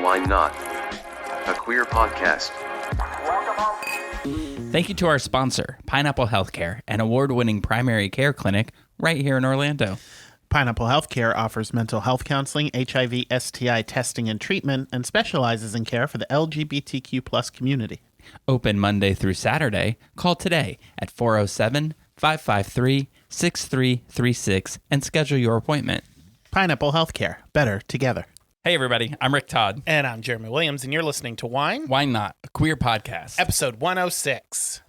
Why Not? A queer podcast. Thank you to our sponsor, Pineapple Healthcare, an award-winning primary care clinic right here in Orlando. Pineapple Healthcare offers mental health counseling, HIV, STI testing and treatment, and specializes in care for the LGBTQ plus community. Open Monday through Saturday. Call today at 407-553-6336 and schedule your appointment. Pineapple Healthcare. Better together. Hey, everybody. I'm Rick Todd. And I'm Jeremy Williams, and you're listening to Wine, Why Not? A queer podcast. episode 106.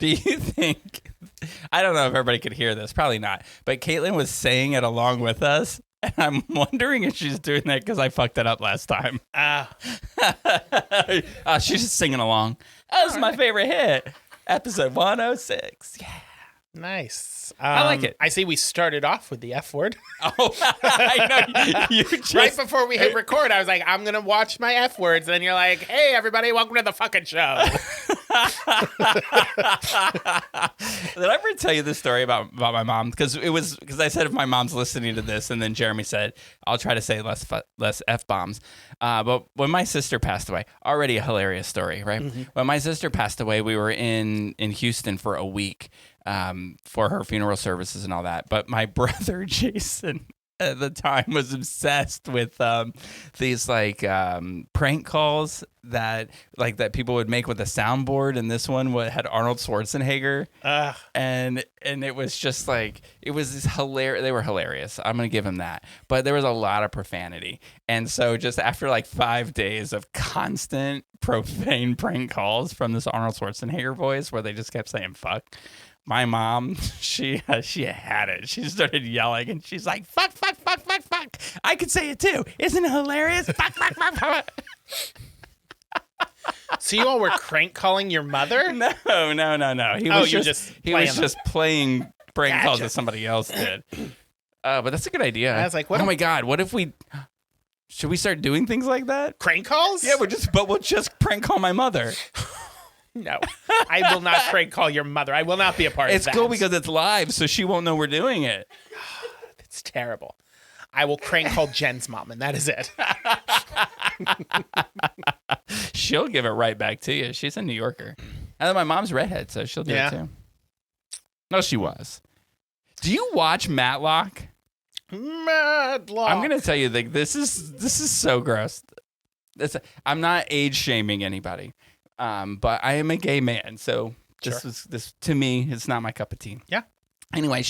Do you think... I don't know if everybody could hear this. Probably not. But Caitlin was saying it along with us, and I'm wondering if she's doing that because I fucked it up last time. She's just singing along. That was my favorite hit. Episode 106. Yeah. Nice. I like it. I see we started off with the F word. Oh, I know. You just... Right before we hit record, I was like, I'm going to watch my F words. And then you're like, hey, everybody, welcome to the fucking show. Did I ever tell you this story about my mom? Because I said if my mom's listening to this, and then Jeremy said I'll try to say less F-bombs. But when my sister passed away, already a hilarious story, right? Mm-hmm. When my sister passed away, we were in Houston for a week for her funeral services and all that. But my brother Jason at the time was obsessed with these prank calls that people would make with a soundboard, and this one had Arnold Schwarzenegger, and it was just it was hilarious. They were hilarious. I'm gonna give him that, but there was a lot of profanity, and so just after 5 days of constant profane prank calls from this Arnold Schwarzenegger voice, where they just kept saying "fuck." My mom, she had it. She started yelling, and she's like, fuck, fuck, fuck, fuck, fuck. I could say it too. Isn't it hilarious? Fuck, fuck, fuck, fuck. So you all were crank calling your mother? No. He was just playing prank calls that somebody else did. But that's a good idea. I was like, oh my God, what if should we start doing things like that? Crank calls? Yeah, we'll just prank call my mother. No, I will not prank call your mother. I will not be a part of that. It's cool because it's live, so she won't know we're doing it. It's terrible. I will crank call Jen's mom, and that is it. She'll give it right back to you. She's a New Yorker. And then my mom's redhead, so she'll do it too. No, she was. Do you watch Matlock? Matlock. I'm going to tell you, this is so gross. I'm not age shaming anybody. But I am a gay man, so this to me, it's not my cup of tea. Yeah. Anyway,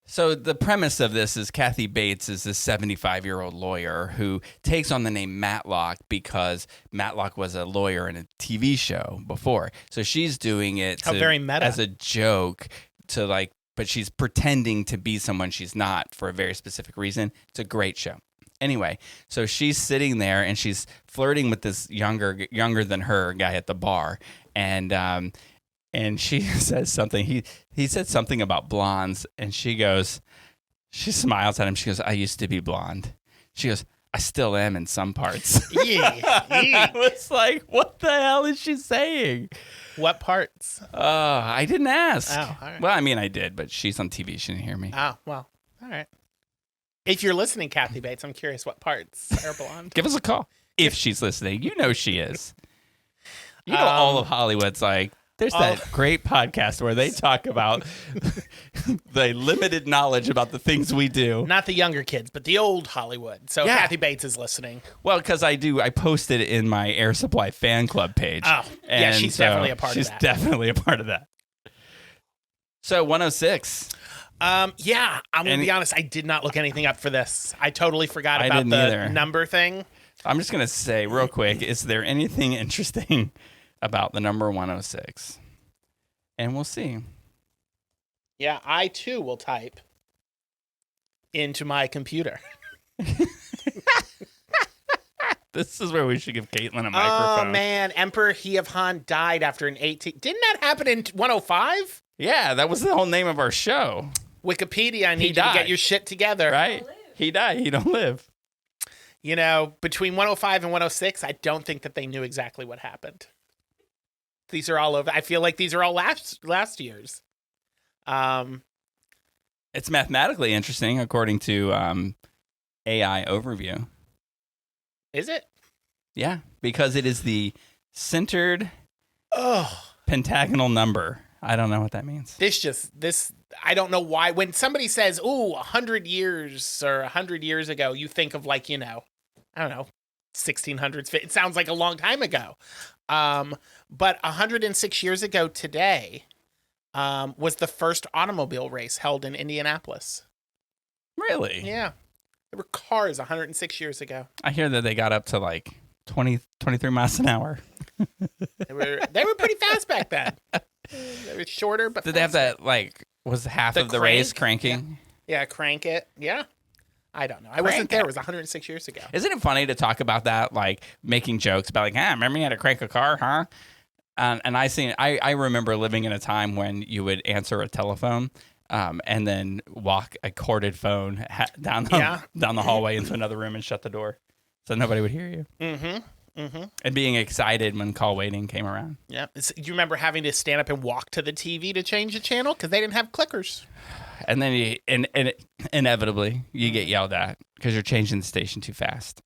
so the premise of this is Kathy Bates is this 75-year-old lawyer who takes on the name Matlock because Matlock was a lawyer in a TV show before. So she's doing it very meta. As a joke but she's pretending to be someone she's not for a very specific reason. It's a great show. Anyway, so she's sitting there and she's flirting with this younger than her guy at the bar, and she says something. He said something about blondes, and she smiles at him. She goes, "I used to be blonde." She goes, "I still am in some parts." Yeah. I was like, what the hell is she saying? What parts? I didn't ask. Oh, all right. Well, I mean, I did, but she's on TV. She didn't hear me. Oh, well, all right. If you're listening, Kathy Bates, I'm curious what parts are blonde. Give us a call if she's listening. You know she is. You know all of Hollywood's there's that great podcast where they talk about the limited knowledge about the things we do. Not the younger kids, but the old Hollywood. So Yeah. Kathy Bates is listening. Well, because I posted it in my Air Supply fan club page. Oh, yeah, she's definitely a part of that. She's definitely a part of that. So 106. Yeah, I'm going to be honest. I did not look anything up for this. I totally forgot about didn't the either. number thing. I'm just going to say real quick, is there anything interesting about the number 106? And we'll see. Yeah, I too will type into my computer. This is where we should give Caitlin a microphone. Oh, man. Emperor He of Han died after an 18... Didn't that happen in 105? Yeah, that was the whole name of our show. Wikipedia, I need you to get your shit together. Right? He died. He don't live. You know, between 105 and 106, I don't think that they knew exactly what happened. These are all over. I feel like these are all last year's. It's mathematically interesting, according to AI Overview. Is it? Yeah, because it is the centered pentagonal number. I don't know what that means. This I don't know why. When somebody says, "Ooh, 100 years or 100 years ago," you think of like, I don't know, 1600s. It sounds like a long time ago. But 106 years ago today was the first automobile race held in Indianapolis. Really? Yeah. There were cars 106 years ago. I hear that they got up to like 23 miles an hour. They were pretty fast back then. They were shorter, but did they have that, like, was half The of the crank? race cranking? Yeah, crank it. Yeah. I don't know. I wasn't there. It was 106 years ago. Isn't it funny to talk about that, like making jokes about, like, remember you had to crank a car, huh? And I remember living in a time when you would answer a telephone and then walk a corded phone down the hallway into another room and shut the door so nobody would hear you. Mm-hmm. Mm-hmm. And being excited when call waiting came around. Yeah. Do you remember having to stand up and walk to the TV to change the channel? Because they didn't have clickers. And then inevitably you get yelled at because you're changing the station too fast.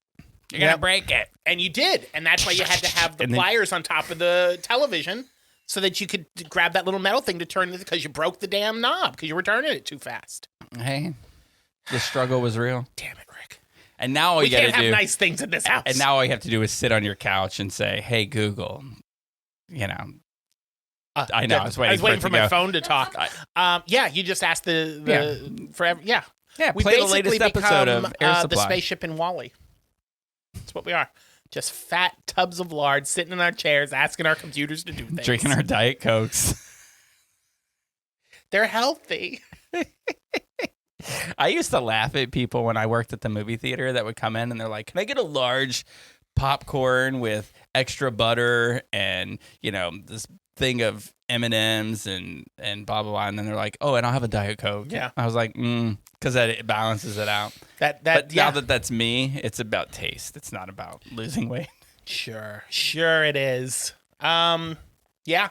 You're going to break it. And you did. And that's why you had to have the pliers on top of the television so that you could grab that little metal thing to turn it because you broke the damn knob because you were turning it too fast. Hey, the struggle was real. Damn it, Rick. And now all you got to do... We can't have nice things in this house. And now all you have to do is sit on your couch and say, hey, Google, I know. I was waiting for my phone to talk. You just asked forever. Yeah. Yeah, we play the latest episode of Air Supply. The spaceship in Wall-E. That's what we are. Just fat tubs of lard sitting in our chairs asking our computers to do things. Drinking our Diet Cokes. They're healthy. I used to laugh at people when I worked at the movie theater that would come in and they're like, can I get a large popcorn with extra butter and, this thing of M&Ms and blah, blah, blah. And then they're like, oh, and I'll have a Diet Coke. Yeah. I was like, because it balances it out. Now that that's me, it's about taste. It's not about losing weight. Sure it is. Yeah.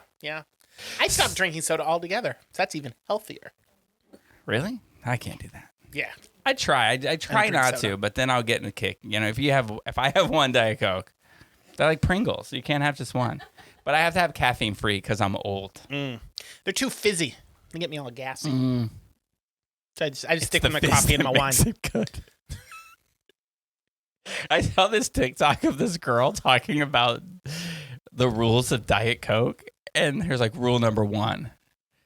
I stopped drinking soda altogether. So that's even healthier. Really? I can't do that. Yeah. I try. I try not to, but then I'll get in a kick. If I have one Diet Coke, they're like Pringles. You can't have just one. But I have to have caffeine free because I'm old. They're too fizzy. They get me all gassy. So I just stick with my coffee and my wine. Good. I saw this TikTok of this girl talking about the rules of Diet Coke, and here's like rule number 1.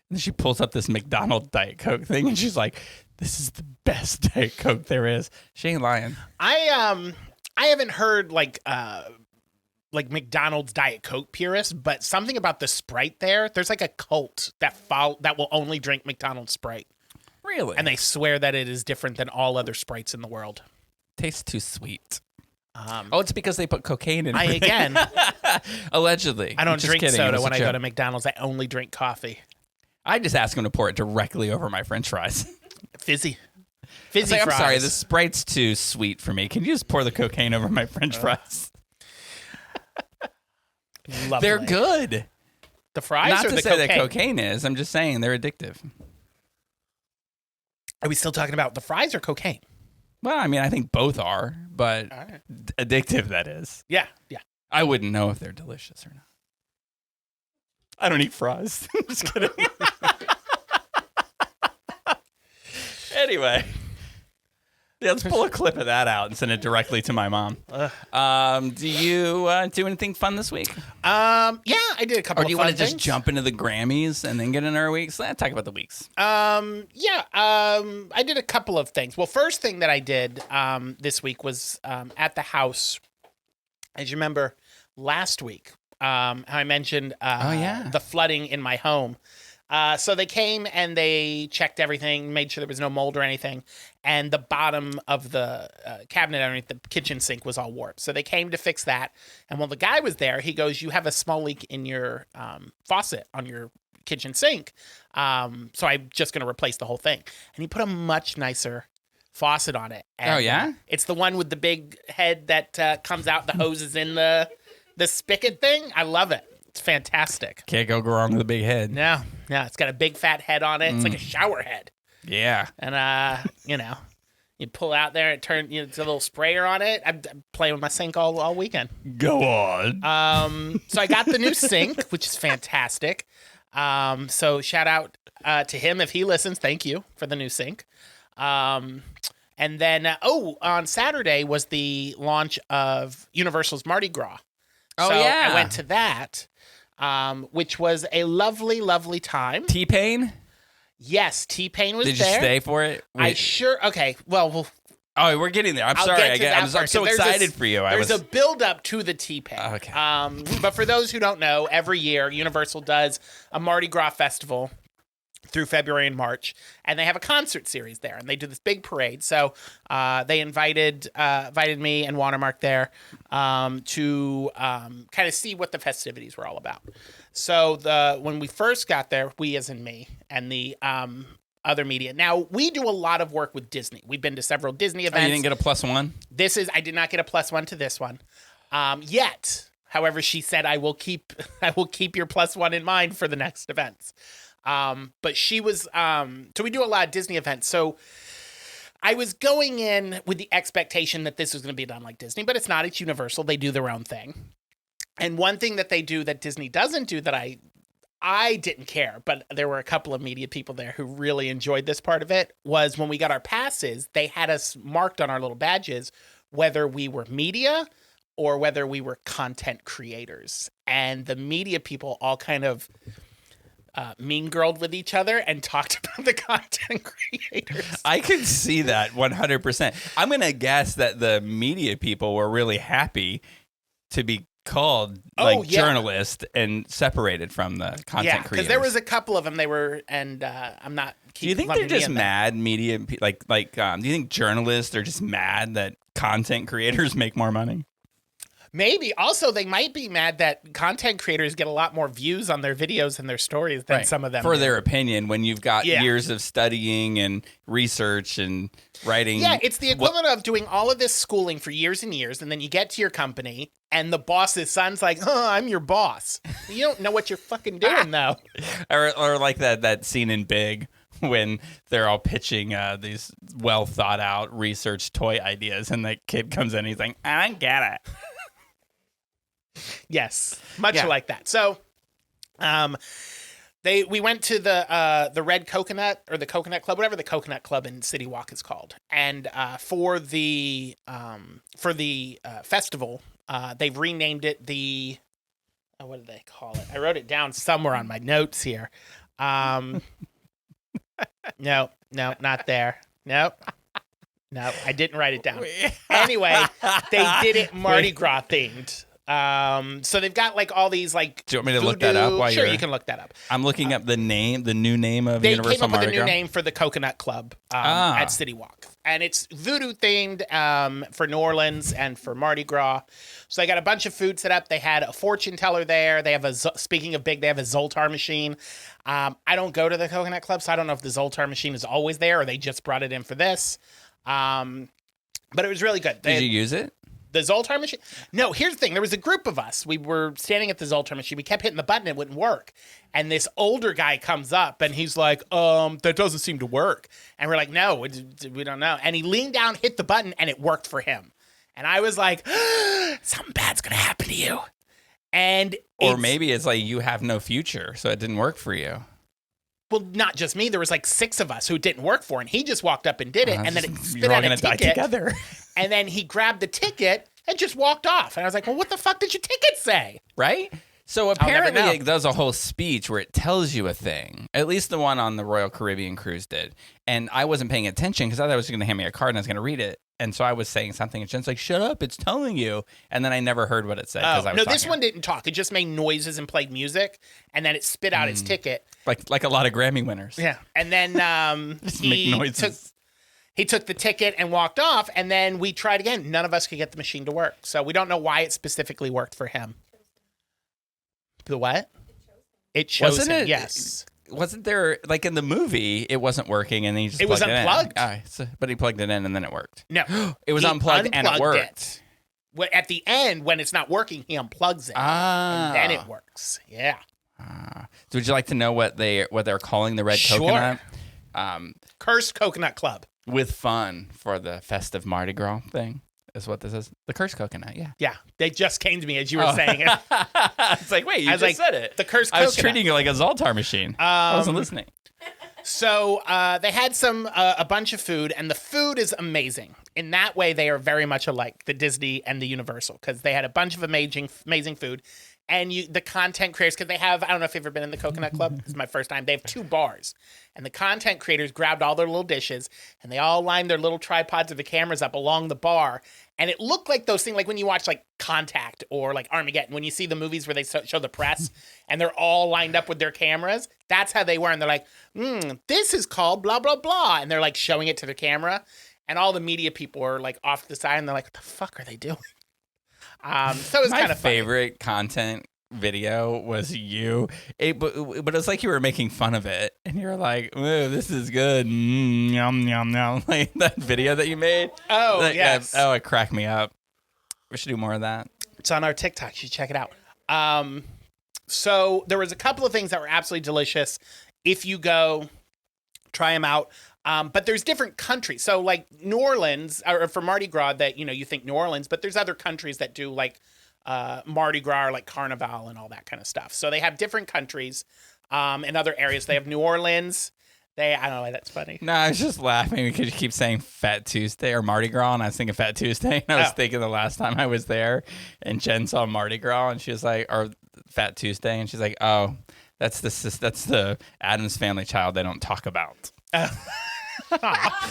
And she pulls up this McDonald's Diet Coke thing, and she's like, "This is the best Diet Coke there is." She ain't lying. I haven't heard like McDonald's Diet Coke purists, but something about the Sprite there's like a cult that will only drink McDonald's Sprite. Really? And they swear that it is different than all other Sprites in the world. Tastes too sweet. It's because they put cocaine in it. Again, allegedly. I don't drink soda when I go to McDonald's. I only drink coffee. I just ask them to pour it directly over my French fries. Fizzy fries. I'm sorry, the Sprite's too sweet for me. Can you just pour the cocaine over my French fries? Lovely. They're good. The fries Not or to the say cocaine? that cocaine is. I'm just saying they're addictive. Are we still talking about the fries or cocaine? Well, I mean, I think both are, but right. Addictive, that is. Yeah. I wouldn't know if they're delicious or not. I don't eat fries. I'm just kidding. Anyway. Yeah, let's pull a clip of that out and send it directly to my mom. Do you do anything fun this week? Yeah, I did a couple of fun things. Or do you want to just jump into the Grammys and then get into our weeks? Let's talk about the weeks. I did a couple of things. Well, first thing that I did this week was at the house. As you remember, last week, I mentioned the flooding in my home. So they came and they checked everything, made sure there was no mold or anything, and the bottom of the cabinet underneath the kitchen sink was all warped. So they came to fix that, and while the guy was there, he goes, "You have a small leak in your faucet on your kitchen sink, so I'm just going to replace the whole thing." And he put a much nicer faucet on it. And, it's the one with the big head that comes out, the hose is in the spigot thing. I love it. It's fantastic. Can't go wrong with a big head. No, it's got a big fat head on it. It's like a shower head. Yeah. And, You pull out there and turn, it's a little sprayer on it. I'm playing with my sink all weekend. Go on. So I got the new sink, which is fantastic. So shout out to him if he listens. Thank you for the new sink. And then, on Saturday was the launch of Universal's Mardi Gras. Oh, So yeah. I went to that, which was a lovely, lovely time. T-Pain? Yes, T-Pain was Did you there. stay for it? Okay, well, oh, we're getting there. I'm I'll sorry. get to that I'm part, so 'cause excited for you. There's a build-up to the T-Pain. Okay. But for those who don't know, every year Universal does a Mardi Gras festival through February and March, and they have a concert series there, and they do this big parade. So they invited me and Watermark there to kind of see what the festivities were all about. So when we first got there, we as in me and the other media. Now, we do a lot of work with Disney. We've been to several Disney events. You didn't get a +1? I did not get a +1 to this one yet. However, she said I will keep your +1 in mind for the next events. But she was, so we do a lot of Disney events. So I was going in with the expectation that this was going to be done like Disney, but it's not. It's Universal. They do their own thing. And one thing that they do that Disney doesn't do that I didn't care, but there were a couple of media people there who really enjoyed this part of it, was when we got our passes, they had us marked on our little badges whether we were media or whether we were content creators. And the media people all kind of mean girled with each other and talked about the content creators. I can see that 100%. I'm going to guess that the media people were really happy to be called journalist and separated from the content creators. Because there was a couple of them. They were, and I'm not. Do you think they're just mad media? Do you think journalists are just mad that content creators make more money? Maybe. Also, they might be mad that content creators get a lot more views on their videos and their stories than some of them for do. their opinion, when you've got years of studying and research and writing. Yeah, it's the equivalent of doing all of this schooling for years and years, and then you get to your company, and the boss's son's like, I'm your boss. You don't know what you're fucking doing, though. Or like that scene in Big when they're all pitching these well thought out research toy ideas, and the kid comes in and he's like, I don't get it. Yes, much like that. So, we went to the Red Coconut or the Coconut Club, whatever the Coconut Club in City Walk is called, and for the festival, they've renamed it the what did they call it? I wrote it down somewhere on my notes here. No, not there. Nope. No, I didn't write it down. Anyway, they did it Mardi Gras themed. So they've got like all these like. Do you want me to look that up? Sure, you can look that up. I'm looking up the new name of Universal Mardi Gras. They came up with a new name for the Coconut Club at City Walk, and it's voodoo themed for New Orleans and for Mardi Gras. So they got a bunch of food set up. They had a fortune teller there. They have speaking of big, they have a Zoltar machine. I don't go to the Coconut Club, so I don't know if the Zoltar machine is always there or they just brought it in for this. But it was really good. Did you use it? The Zoltar machine? No, here's the thing. There was a group of us. We were standing at the Zoltar machine. We kept hitting the button. It wouldn't work. And this older guy comes up and he's like, that doesn't seem to work. And we're like, no, we don't know. And he leaned down, hit the button, and it worked for him. And I was like, something bad's going to happen to you. Or maybe it's like you have no future, so it didn't work for you. Well, not just me. There was like 6 of us who it didn't work for, and he just walked up and did it, and then it spit out a ticket. Die together. And then he grabbed the ticket and just walked off. And I was like, well, what the fuck did your ticket say? Right? So apparently it does a whole speech where it tells you a thing. At least the one on the Royal Caribbean cruise did. And I wasn't paying attention because I thought it was going to hand me a card and I was going to read it. And so I was saying something, and Jen's like, shut up, it's telling you. And then I never heard what it said. No, this one didn't talk. It just made noises and played music, and then it spit out its ticket. Like a lot of Grammy winners. Yeah. And then he took the ticket and walked off, and then we tried again. None of us could get the machine to work. So we don't know why it specifically worked for him. The what? It chose him, yes. Wasn't there, like in the movie, it wasn't working and he just plugged it in? It was unplugged. But he plugged it in and then it worked. No. It was unplugged and it worked. At the end, when it's not working, he unplugs it. And then it works. Yeah. So would you like to know what they're calling the Red Coconut? Cursed Coconut Club. with fun for the festive Mardi Gras thing. Is what this is. The cursed coconut, yeah. Yeah, they just came to me as you were saying it. It's like, wait, you I was just like, said it. The cursed I was coconut. treating it like a Zoltar machine. I wasn't listening. So they had a bunch of food, and the food is amazing. In that way, they are very much alike, the Disney and the Universal, because they had a bunch of amazing food. And the content creators, because they have, I don't know if you've ever been in the Coconut Club. This is my first time. They have 2 bars. And the content creators grabbed all their little dishes, and they all lined their little tripods of the cameras up along the bar. And it looked like those things, like when you watch like Contact or like Armageddon, when you see the movies where they show the press, and they're all lined up with their cameras. That's how they were. And they're like, this is called blah, blah, blah. And they're like showing it to the camera. And all the media people are like off to the side, and they're like, what the fuck are they doing? So it was kind of funny. My favorite content video was you, but it's like you were making fun of it, and you're like, "Ooh, this is good." Yum yum yum. Like that video that you made. Oh, like, yes. It cracked me up. We should do more of that. It's on our TikTok. You should check it out. So there was a couple of things that were absolutely delicious. If you go, try them out. But there's different countries. So like New Orleans, or for Mardi Gras, that you think New Orleans, but there's other countries that do like Mardi Gras, or like Carnival and all that kind of stuff. So they have different countries in other areas. They have New Orleans. I don't know why that's funny. No, I was just laughing because you keep saying Fat Tuesday or Mardi Gras, and I was thinking Fat Tuesday. And I was thinking the last time I was there, and Jen saw Mardi Gras, and she was like, or Fat Tuesday, and she's like, oh, that's the Addams Family child they don't talk about.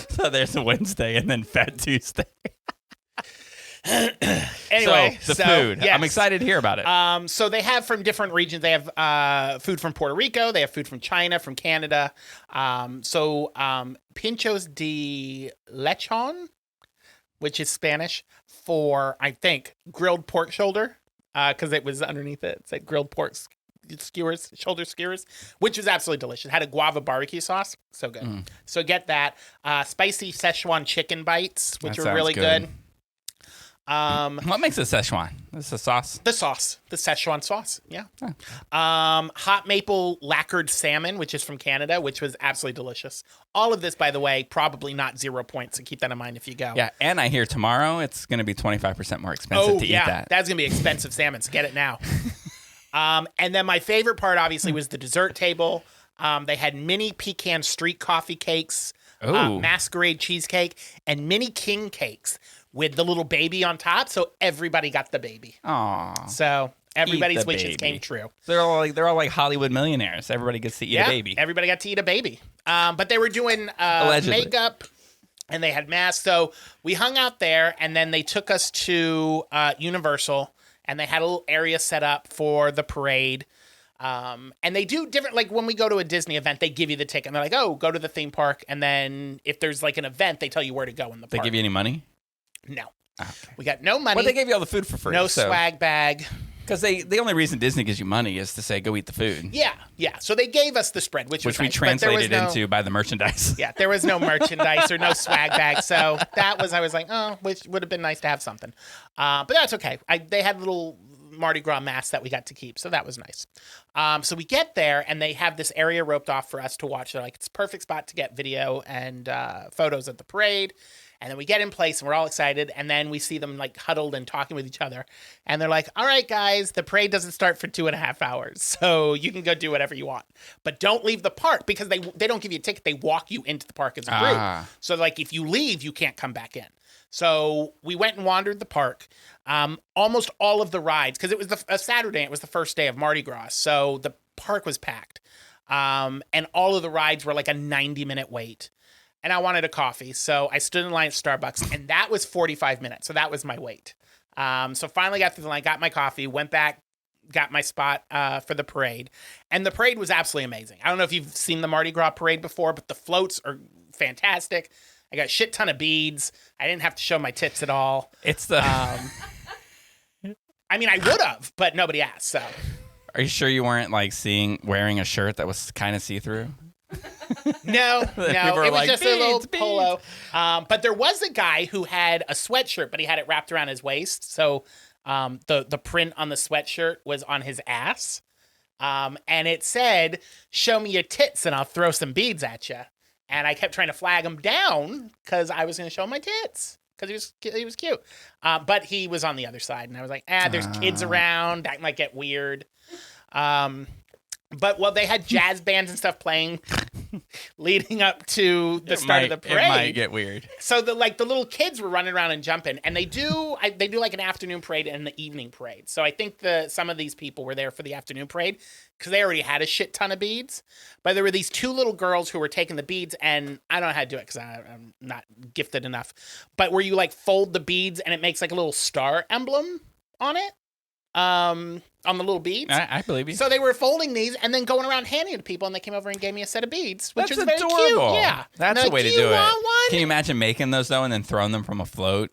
So there's a Wednesday and then Fat Tuesday. Anyway, so the food. Yes. I'm excited to hear about it. So they have from different regions. They have food from Puerto Rico. They have food from China, from Canada. Pinchos de lechon, which is Spanish for, I think, grilled pork shoulder, because it was underneath it. It's like grilled pork skewers, shoulder skewers, which was absolutely delicious. It had a guava barbecue sauce. So good. So get that. Spicy Szechuan chicken bites, which That are really sounds good. What makes a Szechuan? This is a sauce. The Szechuan sauce. Yeah. Hot maple lacquered salmon, which is from Canada, which was absolutely delicious. All of this, by the way, probably not 0 points. So keep that in mind if you go. Yeah, and I hear tomorrow it's going to be 25% more expensive to eat that. That's going to be expensive salmon. So get it now. And then my favorite part, obviously, was the dessert table. They had mini pecan street coffee cakes, masquerade cheesecake, and mini king cakes with the little baby on top. So everybody got the baby. Aww. So everybody's wishes baby. came true. They're all like Hollywood millionaires. Everybody gets to eat a baby. Everybody got to eat a baby. But they were doing Allegedly. makeup, and they had masks. So we hung out there, and then they took us to Universal, and they had a little area set up for the parade. And they do different, like when we go to a Disney event, they give you the ticket, and they're like, oh, go to the theme park. And then if there's like an event, they tell you where to go in the park. They give you any money? No. Okay. We got no money. Well, they gave you all the food for free. No swag bag. Because the only reason Disney gives you money is to say, go eat the food. Yeah. So they gave us the spread, which was we nice, translated into by the merchandise. Yeah, there was no merchandise or no swag bag. So I was like, oh, which would have been nice to have something. But that's okay. They had little Mardi Gras masks that we got to keep. So that was nice. So we get there, and they have this area roped off for us to watch. They're like, it's a perfect spot to get video and photos of the parade. And then we get in place, and we're all excited. And then we see them like huddled and talking with each other. And they're like, all right, guys, the parade doesn't start for 2.5 hours. So you can go do whatever you want. But don't leave the park, because they don't give you a ticket. They walk you into the park as a group. So like if you leave, you can't come back in. So we went and wandered the park. Almost all of the rides, because it was a Saturday. It was the first day of Mardi Gras. So the park was packed. And all of the rides were like a 90-minute wait. And I wanted a coffee, so I stood in line at Starbucks, and that was 45 minutes. So that was my wait. So finally got through the line, got my coffee, went back, got my spot for the parade. And the parade was absolutely amazing. I don't know if you've seen the Mardi Gras parade before, but the floats are fantastic. I got a shit ton of beads. I didn't have to show my tits at all. It's the... I mean, I would have, but nobody asked, so... Are you sure you weren't like wearing a shirt that was kind of see-through? No, it was like, just a little beads. polo. But there was a guy who had a sweatshirt, but he had it wrapped around his waist. So the print on the sweatshirt was on his ass. And it said, show me your tits and I'll throw some beads at you. And I kept trying to flag him down because I was going to show him my tits because he was cute. But he was on the other side, and I was like, there's kids around. That might get weird. But they had jazz bands and stuff playing leading up to the start of the parade. It might get weird. So the little kids were running around and jumping, and they do like an afternoon parade and the evening parade. So I think some of these people were there for the afternoon parade because they already had a shit ton of beads. But there were these two little girls who were taking the beads, and I don't know how to do it because I'm not gifted enough. But where you like fold the beads and it makes like a little star emblem on it. On the little beads. I believe you. So they were folding these and then going around handing it to people, and they came over and gave me a set of beads, which That's was very adorable. cute. Yeah. That's the way to "Do do you it. want one?" Can you imagine making those, though, and then throwing them from a float?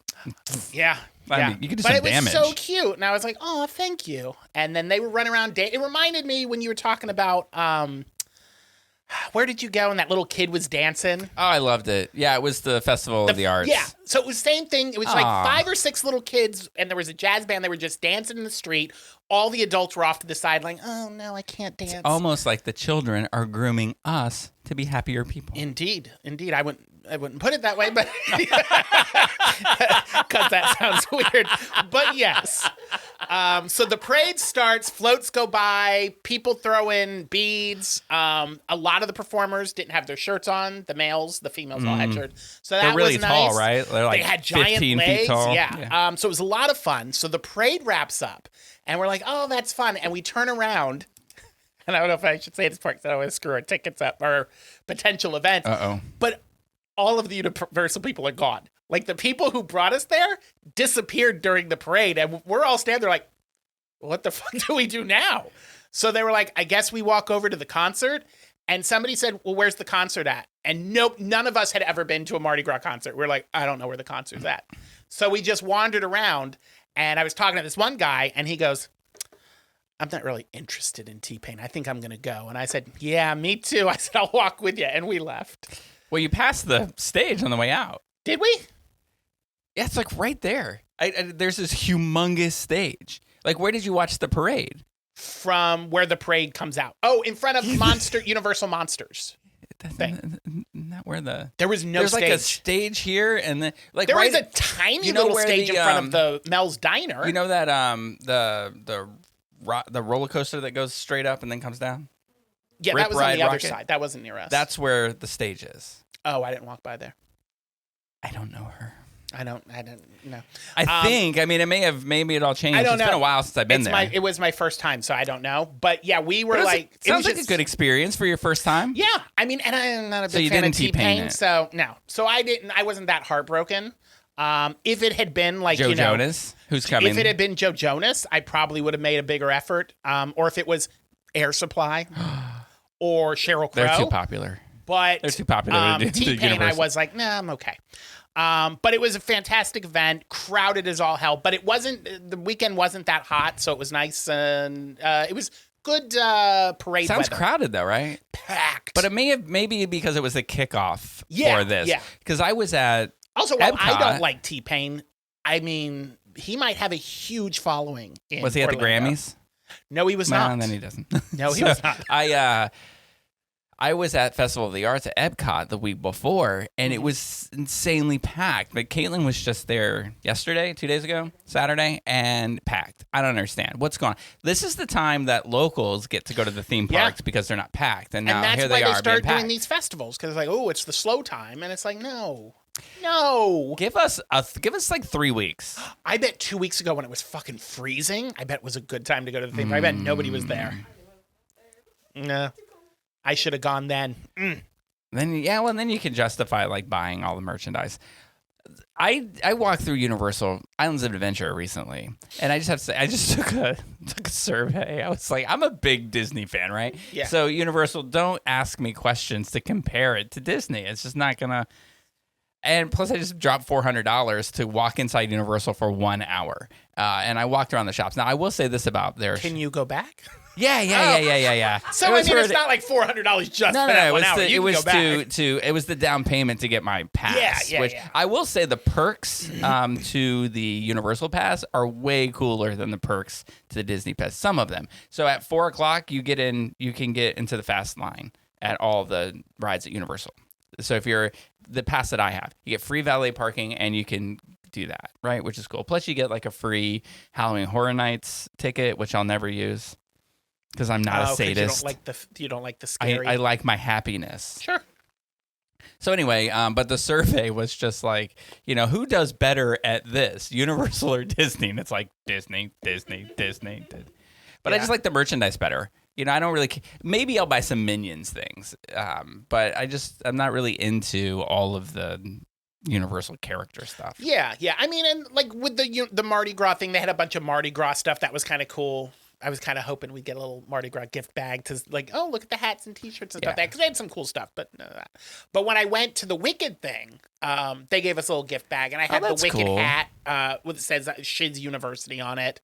Yeah. I mean, you could do but some damage. It was so cute. And I was like, oh, thank you. And then they were running around. It reminded me when you were talking about, where did you go? And that little kid was dancing. Oh, I loved it. Yeah, it was the Festival of the Arts. Yeah. So it was the same thing. It was like Aw. 5 or 6 little kids, and there was a jazz band. They were just dancing in the street. All the adults were off to the side like, oh, no, I can't dance. Almost like the children are grooming us to be happier people. Indeed. I wouldn't put it that way, but because that sounds weird. But yes. So the parade starts, floats go by, people throw in beads. A lot of the performers didn't have their shirts on. The males, the females all had shirts. So that They're really was tall, nice. right? They're like they had giant 15 legs. feet tall. Yeah. So it was a lot of fun. So the parade wraps up, and we're like, oh, that's fun. And we turn around. And I don't know if I should say this part because I don't want to screw our tickets up or potential events. Uh-oh. But all of the Universal people are gone. Like the people who brought us there disappeared during the parade. And we're all standing there like, what the fuck do we do now? So they were like, I guess we walk over to the concert. And somebody said, well, where's the concert at? And nope, none of us had ever been to a Mardi Gras concert. We're like, I don't know where the concert's at. So we just wandered around. And I was talking to this one guy, and he goes, I'm not really interested in T-Pain. I think I'm going to go. And I said, yeah, me too. I said, I'll walk with you. And we left. Well, you passed the stage on the way out. Did we? Yeah, it's like right there. There's this humongous stage. Like, where did you watch the parade? From where the parade comes out. Oh, in front of Universal Monsters. Not where There was no There's stage. like a stage here, and then like there right was a tiny you know little where stage the, in front of the Mel's Diner. You know that the roller coaster that goes straight up and then comes down? Yeah, Rip that was on Ride the other Rocket? side. That wasn't near us. That's where the stage is. Oh, I didn't walk by there. I don't know her. I don't know. I think. I mean, maybe it all changed. I don't It's know. been a while since I've been there. It was my first time, so I don't know. But yeah, we were But like, it sounds was like a good experience for your first time. Yeah, I mean, and I'm not a So big you fan of didn't T-Pain T-Pain, it. so no. So I wasn't that heartbroken. If it had been like Joe Jonas, who's coming? If it had been Joe Jonas, I probably would have made a bigger effort. Or if it was Air Supply or Sheryl Crow. They're too popular. But They're too popular to do T-Pain, I Universal. was like, nah, I'm okay. But it was a fantastic event, crowded as all hell. But the weekend wasn't that hot, so it was nice. And it was good parade Sounds weather. crowded though, right? Packed. But it may have maybe because it was the kickoff Yeah, for this. yeah. Because I was at Also, while I Epcot. don't like T-Pain, I mean, he might have a huge following in Was he at the Orlando. Grammys? No, he was Well, not. then he doesn't. No, he was not. I was at Festival of the Arts at Epcot the week before, and it was insanely packed. But Caitlin was just there yesterday, 2 days ago, Saturday, and packed. I don't understand what's going on. This is the time that locals get to go to the theme Yeah. parks because they're not packed, and now And that's here why they they are start being doing packed. these festivals, because it's like, oh, it's the slow time. And it's like, no. Give us like 3 weeks. I bet 2 weeks ago when it was fucking freezing, I bet it was a good time to go to the theme park. I bet nobody was there. No. I should have gone then. Then you can justify like buying all the merchandise. I walked through Universal Islands of Adventure recently, and I just have to say I just took a survey. I was like, I'm a big Disney fan, right? Yeah. So Universal, don't ask me questions to compare it to Disney. It's just not gonna. And plus, I just dropped $400 to walk inside Universal for 1 hour, and I walked around the shops. Now, I will say this about their. Can you go back? Yeah. So, I mean, it's not like $400 just No, for that it 1 was hour. the, You it can was go back. to it was the down payment to get my pass. Yeah, which yeah. I will say the perks to the Universal Pass are way cooler than the perks to the Disney Pass. Some of them. So at 4:00 you can get into the fast line at all the rides at Universal. So if you're the pass that I have, you get free valet parking and you can do that, right? Which is cool. Plus you get like a free Halloween Horror Nights ticket, which I'll never use because I'm not a sadist. You don't like the scary. I like my happiness. Sure. So anyway, but the survey was just like, who does better at this, Universal or Disney? And it's like Disney. But I just like the merchandise better. I don't really. Maybe I'll buy some Minions things, but I'm not really into all of the Universal character stuff. Yeah. I mean, and like with the Mardi Gras thing, they had a bunch of Mardi Gras stuff that was kind of cool. I was kind of hoping we'd get a little Mardi Gras gift bag to like, oh, look at the hats and T-shirts and stuff like that, because they had some cool stuff. But none of that. But when I went to the Wicked thing, they gave us a little gift bag, and I had the Wicked hat with it says Shiz University on it.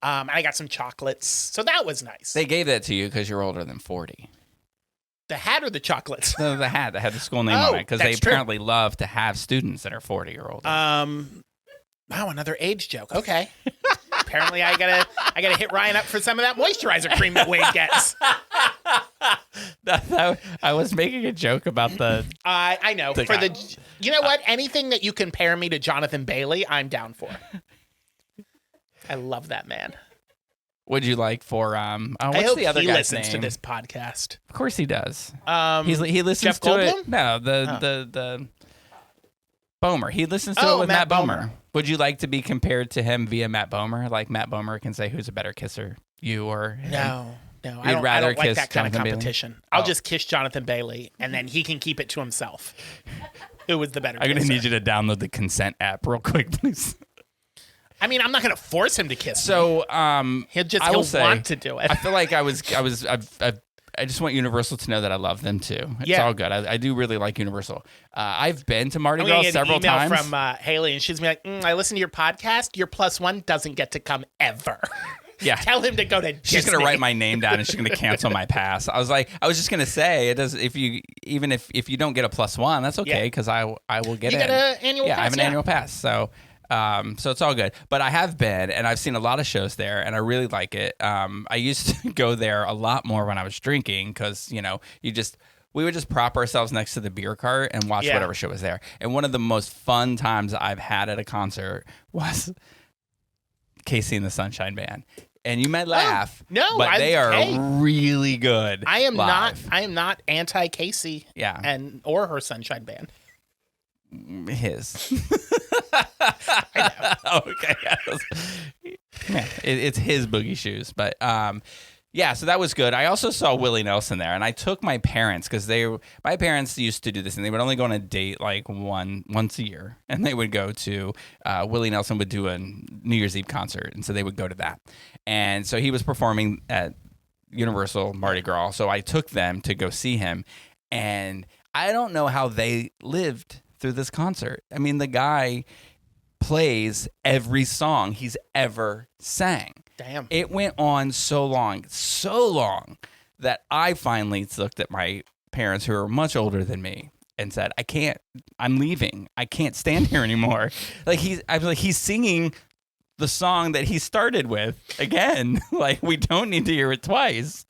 And I got some chocolates, so that was nice. They gave that to you because you're older than 40. The hat or the chocolates? No, the hat that had the school name on it, because they apparently love to have students that are 40 or older. Wow, another age joke. Okay. Apparently, I gotta hit Ryan up for some of that moisturizer cream that Wade gets. I was making a joke about the. I know you know what? Anything that you compare me to Jonathan Bailey, I'm down for. I love that man. What'd you like for what's I hope the other he guy's listens name? to this podcast. Of course he does. He listens Jeff to Goldblum? it. No, the Bomer. He listens to it with Matt Bomer. Would you like to be compared to him via Matt Bomer? Like Matt Bomer can say who's a better kisser, you or him? No. I don't like that kiss kind of Jonathan competition. Bailey? I'll just kiss Jonathan Bailey, and then he can keep it to himself. Who was the better I'm going to kisser. need you to download the consent app real quick, please. I mean, I'm not going to force him to kiss me. So, he'll want to do it. I feel like I just want Universal to know that I love them too. It's all good. I do really like Universal. I've been to Mardi Gras several times. I'm from Haley, and she's gonna be like, I listen to your podcast. Your +1 doesn't get to come ever. Yeah. Tell him to go to Disney. She's gonna write my name down and she's gonna cancel my pass. I was just gonna say it does. If you don't get a +1, that's okay because I will get it. You get an annual pass. I have an annual pass. So it's all good. But I have been, and I've seen a lot of shows there, and I really like it. I used to go there a lot more when I was drinking because, we would just prop ourselves next to the beer cart and watch whatever show was there. And one of the most fun times I've had at a concert was Casey and the Sunshine Band. And you might laugh, but they are really good. I am live. not anti Casey. Yeah. Or her Sunshine Band. His. I know. Okay. Yeah, it's his boogie shoes. But so that was good. I also saw Willie Nelson there, and I took my parents because my parents used to do this, and they would only go on a date like once a year, and they would go to Willie Nelson would do a New Year's Eve concert, and so they would go to that. And so he was performing at Universal Mardi Gras, so I took them to go see him, and I don't know how they lived through this concert. I mean, the guy plays every song he's ever sang. Damn. It went on so long that I finally looked at my parents, who are much older than me, and said, I'm leaving. I can't stand here anymore. He's singing the song that he started with again. Like, we don't need to hear it twice.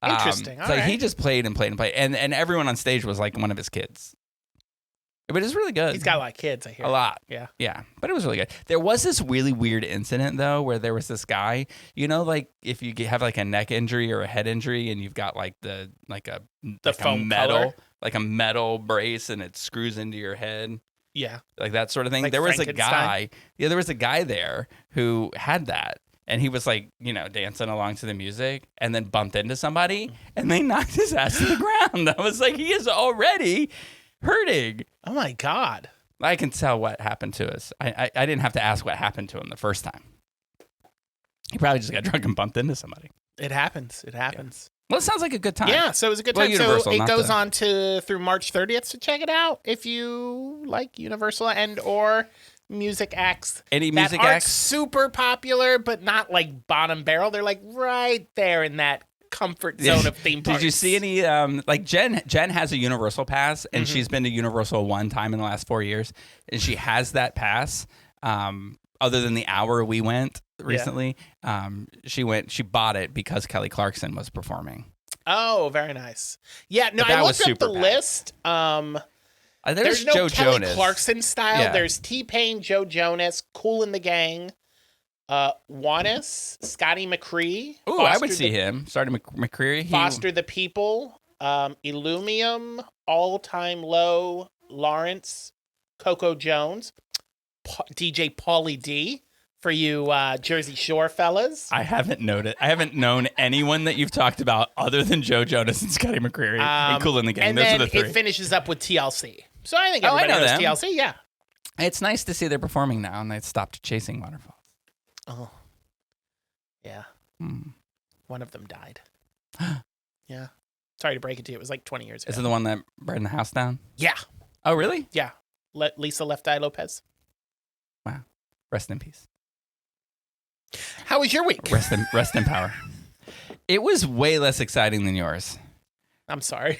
Interesting. All right. He just played and played and played. And everyone on stage was like one of his kids. But it's really good. He's got a lot of kids, I hear. A lot. Yeah. Yeah. But it was really good. There was this really weird incident, though, where there was this guy, like if you have like a neck injury or a head injury and you've got like a foam metal, color? like a metal brace and it screws into your head. Yeah. Like that sort of thing. Like There was a Frankenstein? guy. There was a guy there who had that. And he was like, dancing along to the music and then bumped into somebody and they knocked his ass to the ground. I was like, he is already hurting. Oh my God. I can tell what happened to us. I didn't have to ask what happened to him the first time. He probably just got drunk and bumped into somebody. It happens. Yeah. Well, it sounds like a good time. Yeah, so it was a good Well, time. Universal, So it not goes the- on through March 30th, so check it out if you like Universal and or music acts. Any that music aren't acts? super popular, but not like bottom barrel. They're like right there in that comfort zone of theme parks. Did you see any like Jen has a Universal pass and she's been to Universal one time in the last 4 years and she has that pass other than the hour we went recently. She bought it because Kelly Clarkson was performing. Oh, very nice. Yeah, no, But that I was looked up super the packed. list. There's no Joe Kelly Jonas. Clarkson style. Yeah. There's T-Pain, Joe Jonas, Kool and the Gang, Juanes, Scotty McCree. Ooh, I would see him. Started McCreary. Foster the People, Illumium, All Time Low, Lawrence, Coco Jones, DJ Pauly D for you Jersey Shore fellas. I haven't known anyone that you've talked about other than Joe Jonas and Scotty McCreary and Kool in the Gang. And Those then are the three. it finishes up with TLC. So I think I everybody know knows them. TLC, yeah. It's nice to see they're performing now, and they stopped chasing waterfalls. Oh, yeah. Hmm. One of them died. Yeah. Sorry to break it to you. It was like 20 years ago. Is it the one that burned the house down? Yeah. Oh, really? Yeah. Lisa Left Eye Lopez. Wow. Rest in peace. How was your week? Rest in power. It was way less exciting than yours. I'm sorry.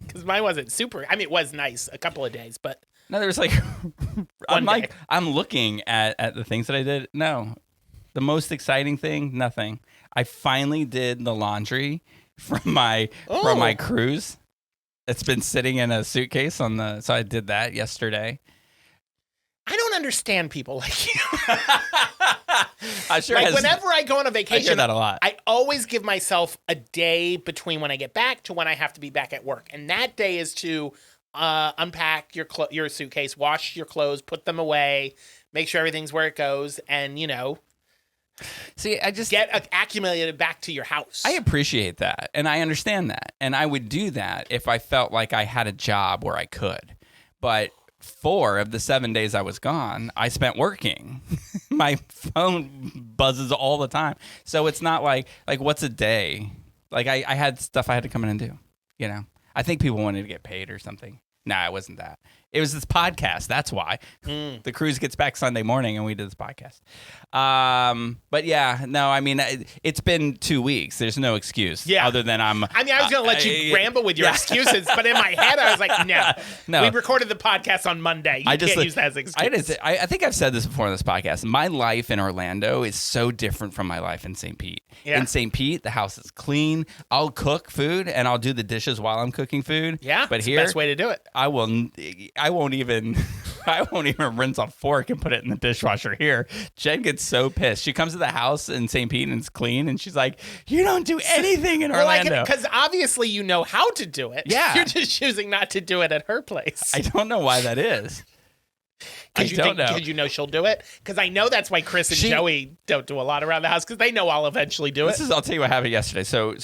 Because mine wasn't super. I mean, it was nice a couple of days, but. No, there was like, I'm looking at the things that I did. No, the most exciting thing, nothing. I finally did the laundry from my cruise. It's been sitting in a suitcase so I did that yesterday. I don't understand people like you. Whenever I go on a vacation, I hear that a lot. I always give myself a day between when I get back to when I have to be back at work. And that day is to unpack your suitcase, wash your clothes, put them away, make sure everything's where it goes, and, see, I just get accumulated back to your house. I appreciate that, and I understand that, and I would do that if I felt like I had a job where I could. But 4 of the 7 days I was gone, I spent working. My phone buzzes all the time, so it's not like what's a day? Like I had stuff I had to come in and do. I think people wanted to get paid or something. Nah, it wasn't that. It was this podcast. That's why. The cruise gets back Sunday morning, and we did this podcast. But yeah, no, I mean, it's been 2 weeks. There's no excuse. Yeah. Other than I was going to let you ramble with your excuses, but in my head, I was like, no. We recorded the podcast on Monday. You can't use that as an excuse. I think I've said this before on this podcast. My life in Orlando is so different from my life in St. Pete. Yeah. In St. Pete, the house is clean. I'll cook food, and I'll do the dishes while I'm cooking food. Yeah, but it's here, the best way to do it. I won't even rinse a fork and put it in the dishwasher here. Jen gets so pissed. She comes to the house in St. Pete and it's clean, and she's like, "You don't do anything in Orlando." Because obviously you know how to do it. Yeah. You're just choosing not to do it at her place. I don't know why that is. Because you know she'll do it? Because I know that's why Chris and Joey don't do a lot around the house, because they know I'll eventually do it. I'll tell you what happened yesterday. So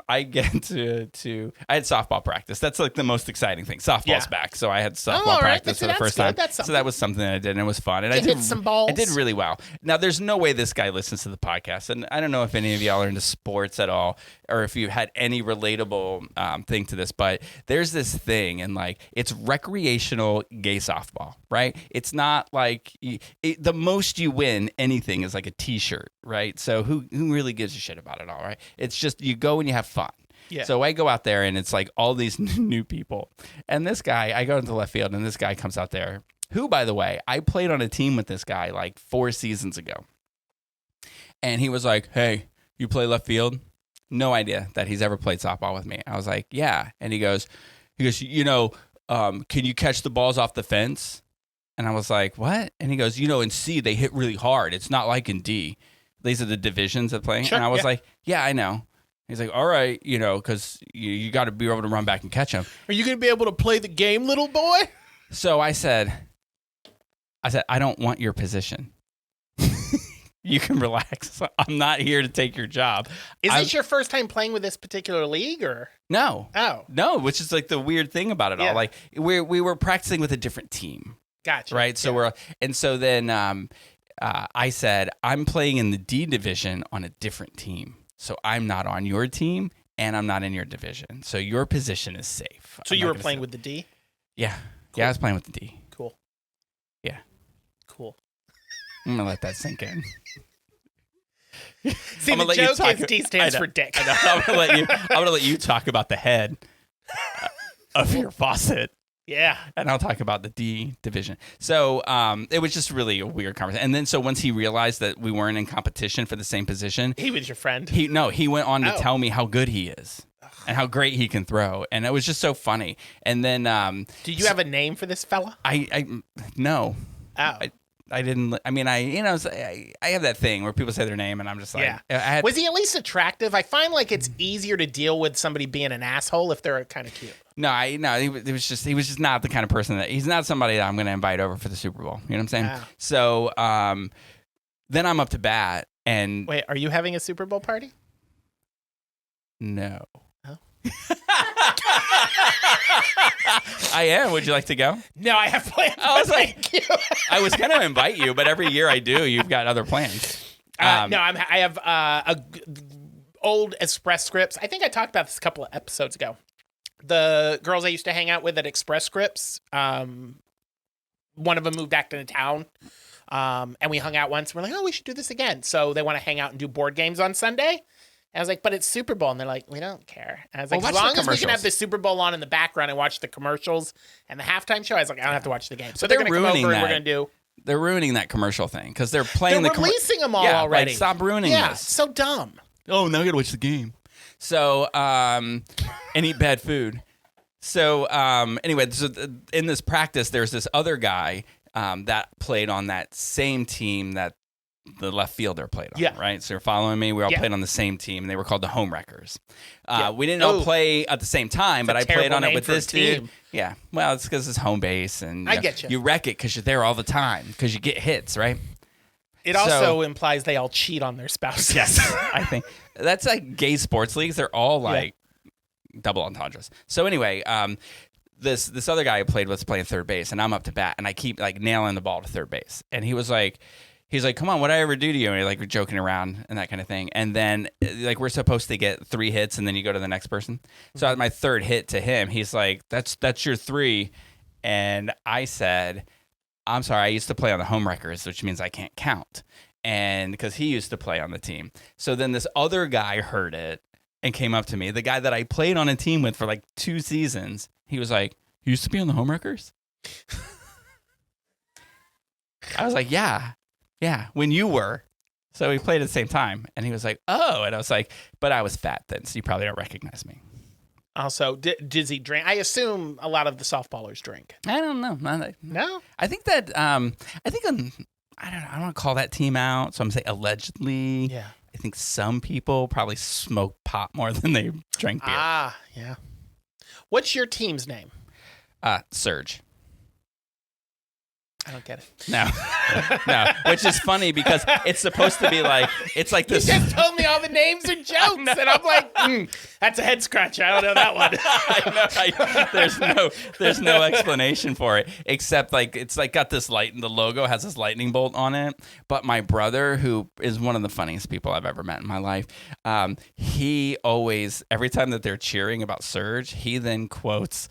I get to I had softball practice. That's like the most exciting thing. Softball's back, so I had softball practice for the first time. So that was something that I did, and it was fun. And I did hit some balls. I did really well. Now, there's no way this guy listens to the podcast, and I don't know if any of y'all are into sports at all, or if you had any relatable thing to this, but there's this thing, and it's recreational gay softball, right? It's not like the most you win anything is like a T-shirt, right? So who really gives a shit about it all, right? It's just you go and you have fun. Yeah. So I go out there and it's like all these new people, and this guy, I go into left field, and this guy comes out there, who, by the way, I played on a team with this guy like 4 seasons ago, and he was like, "Hey, you play left field?" No idea that he's ever played softball with me. I was like, "Yeah," and he goes, can you catch the balls off the fence? And I was like, what? And he goes, in C, they hit really hard. It's not like in D. These are the divisions of playing. Sure, and I was like, yeah, I know. He's like, all right, because you got to be able to run back and catch them. Are you going to be able to play the game, little boy? So I said, I don't want your position. You can relax. I'm not here to take your job. Is this your first time playing with this particular league, or? No. Oh. No, which is like the weird thing about it all. Like we were practicing with a different team. Gotcha. Right. So then I said, I'm playing in the D division on a different team. So I'm not on your team and I'm not in your division. So your position is safe. So you were playing with the D? Yeah. Cool. Yeah, I was playing with the D. Cool. Yeah. Cool. I'm going to let that sink in. See, the joke is D stands for dick. I know. I'm going to let you talk about the head of your faucet. Yeah. And I'll talk about the D division. So it was just really a weird conversation. And then so once he realized that we weren't in competition for the same position. He was your friend. He went on to tell me how good he is. and how great he can throw. And it was just so funny. And then Did you have a name for this fella? I no. Oh. I didn't. I mean, I have that thing where people say their name, and I'm just like, Yeah. Was he at least attractive? I find like it's easier to deal with somebody being an asshole if they're kind of cute. No, he was just not the kind of person he's not somebody that I'm going to invite over for the Super Bowl. You know what I'm saying? Wow. So then I'm up to bat, and Wait, are you having a Super Bowl party? no. Oh. I am. Would you like to go? No, I have plans. I was like, Thank you. I was going to invite you, but every year I do. You've got other plans. No, I have old Express Scripts. I think I talked about this a couple of episodes ago. The girls I used to hang out with at Express Scripts, one of them moved back into town, and we hung out once. We're like, oh, we should do this again. So they want to hang out and do board games on Sunday. And I was like, but it's Super Bowl. And they're like, we don't care. And I was like, Well, as watch long the as we can have commercials. the Super Bowl on in the background and watch the commercials and the halftime show, I was like, I don't have to watch the game. So But they're they're going to come over ruining and we're that. going to do. They're ruining that commercial thing because they're playing They're the releasing them all yeah, already. Like, stop ruining Yeah, this. so dumb. Oh, now I got to watch the game. So, and eat bad food. So, anyway, in this practice, there's this other guy that played on that same team that the left fielder played on, Yeah. right? So you're following me? We all Yeah. played on the same team, and they were called the Home Wreckers. Yeah. We didn't all Oh. play at the same time, but I played terrible on it name with for a this dude. team. Yeah, well, it's because it's home base, and I get you. You wreck it because you're there all the time because you get hits, right? It So- also implies they all cheat on their spouses. Yes, I think that's like gay sports leagues. They're all like double entendres. So anyway, this other guy I played with is playing third base, and I'm up to bat, and I keep like nailing the ball to third base, and he's like, come on, what'd I ever do to you? And like we're joking around and that kind of thing, and then like we're supposed to get 3 hits, and then you go to the next person. So at my third hit to him, he's like, that's your 3, and I said, I'm sorry, I used to play on the Home Wreckers, which means I can't count. And because he used to play on the team. So then this other guy heard it and came up to me, the guy that I played on a team with for like 2 seasons. He was like, you used to be on the Home Wreckers? I was like, yeah, when you were. So we played at the same time. And he was like, oh. And I was like, but I was fat then, so you probably don't recognize me. Also, does he drink? I assume a lot of the softballers drink. I don't know. No? I think that I don't know. I don't want to call that team out, so I'm gonna say allegedly. Yeah. I think some people probably smoke pot more than they drink beer. Ah, yeah. What's your team's name? Surge. I don't get it. No, which is funny because it's supposed to be like it's like You this. just told me all the names are jokes, and I'm like, that's a head scratcher. I don't know that one. I know. There's no explanation for it except like it's like got this light and the logo has this lightning bolt on it. But my brother, who is one of the funniest people I've ever met in my life, he always every time that they're cheering about Surge, he then quotes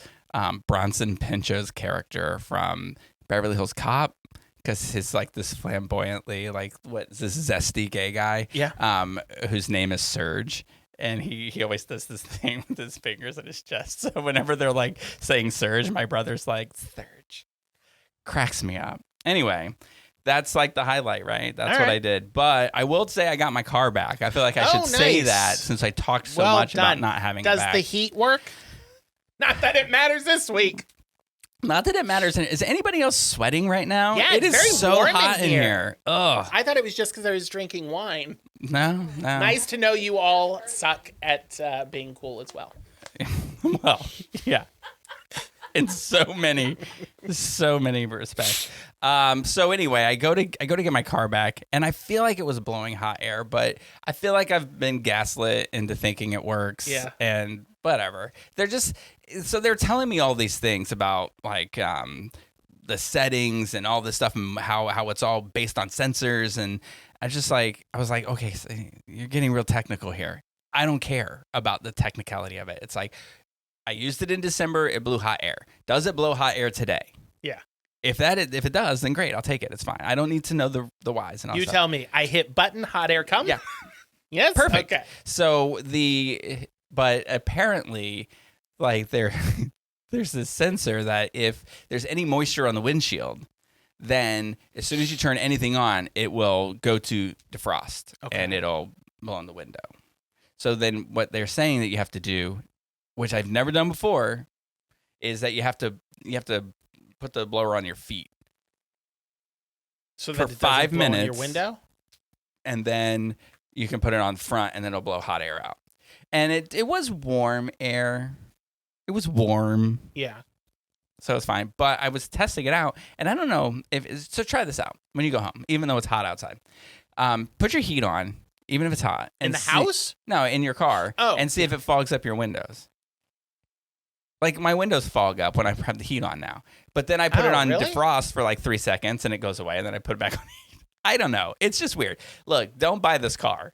Bronson Pinchot's character from Beverly Hills Cop. Because he's like this flamboyantly, like what is this zesty gay guy? Yeah. Whose name is Surge. And he always does this thing with his fingers at his chest. So whenever they're like saying Surge, my brother's like, Surge. Cracks me up. Anyway, that's like the highlight, right? That's All what right. I did. But I will say I got my car back. I feel like I should say nice. that since I talked so Well much about done. not having Does it back. the heat work? Not that it matters this week. Not that it matters. Is anybody else sweating right now? Yeah, it it's is very so warm in hot in here. here. Ugh. I thought it was just because I was drinking wine. No. Nice to know you all suck at being cool as well. Well, yeah. In so many respects. So anyway, I go to get my car back, and I feel like it was blowing hot air, but I feel like I've been gaslit into thinking it works. Yeah. And whatever. They're telling me all these things about like the settings and all this stuff and how it's all based on sensors, and I was like, okay, so you're getting real technical here. I don't care about the technicality of it. It's like I used it in December. It blew hot air. Does it blow hot air today? Yeah. If it does, then great. I'll take it. It's fine. I don't need to know the whys and all You that tell me. I hit button, hot air come? Yeah. Yes? Perfect. Okay. So but apparently, like there's this sensor that if there's any moisture on the windshield, then as soon as you turn anything on, it will go to defrost and it'll blow on the window. So then what they're saying that you have to do which I've never done before, is that you have to put the blower on your feet So for that it 5 doesn't blow in minutes. your window? And then you can put it on front, and then it'll blow hot air out. And it was warm air. It was warm. Yeah. So it's fine. But I was testing it out, and I don't know so try this out when you go home, even though it's hot outside. Put your heat on, even if it's hot. In And the house? No, in your car. Oh. And see if it fogs up your windows. Like, my windows fog up when I have the heat on now. But then I put it on really? defrost for like 3 seconds, and it goes away, and then I put it back on heat. I don't know. It's just weird. Look, don't buy this car.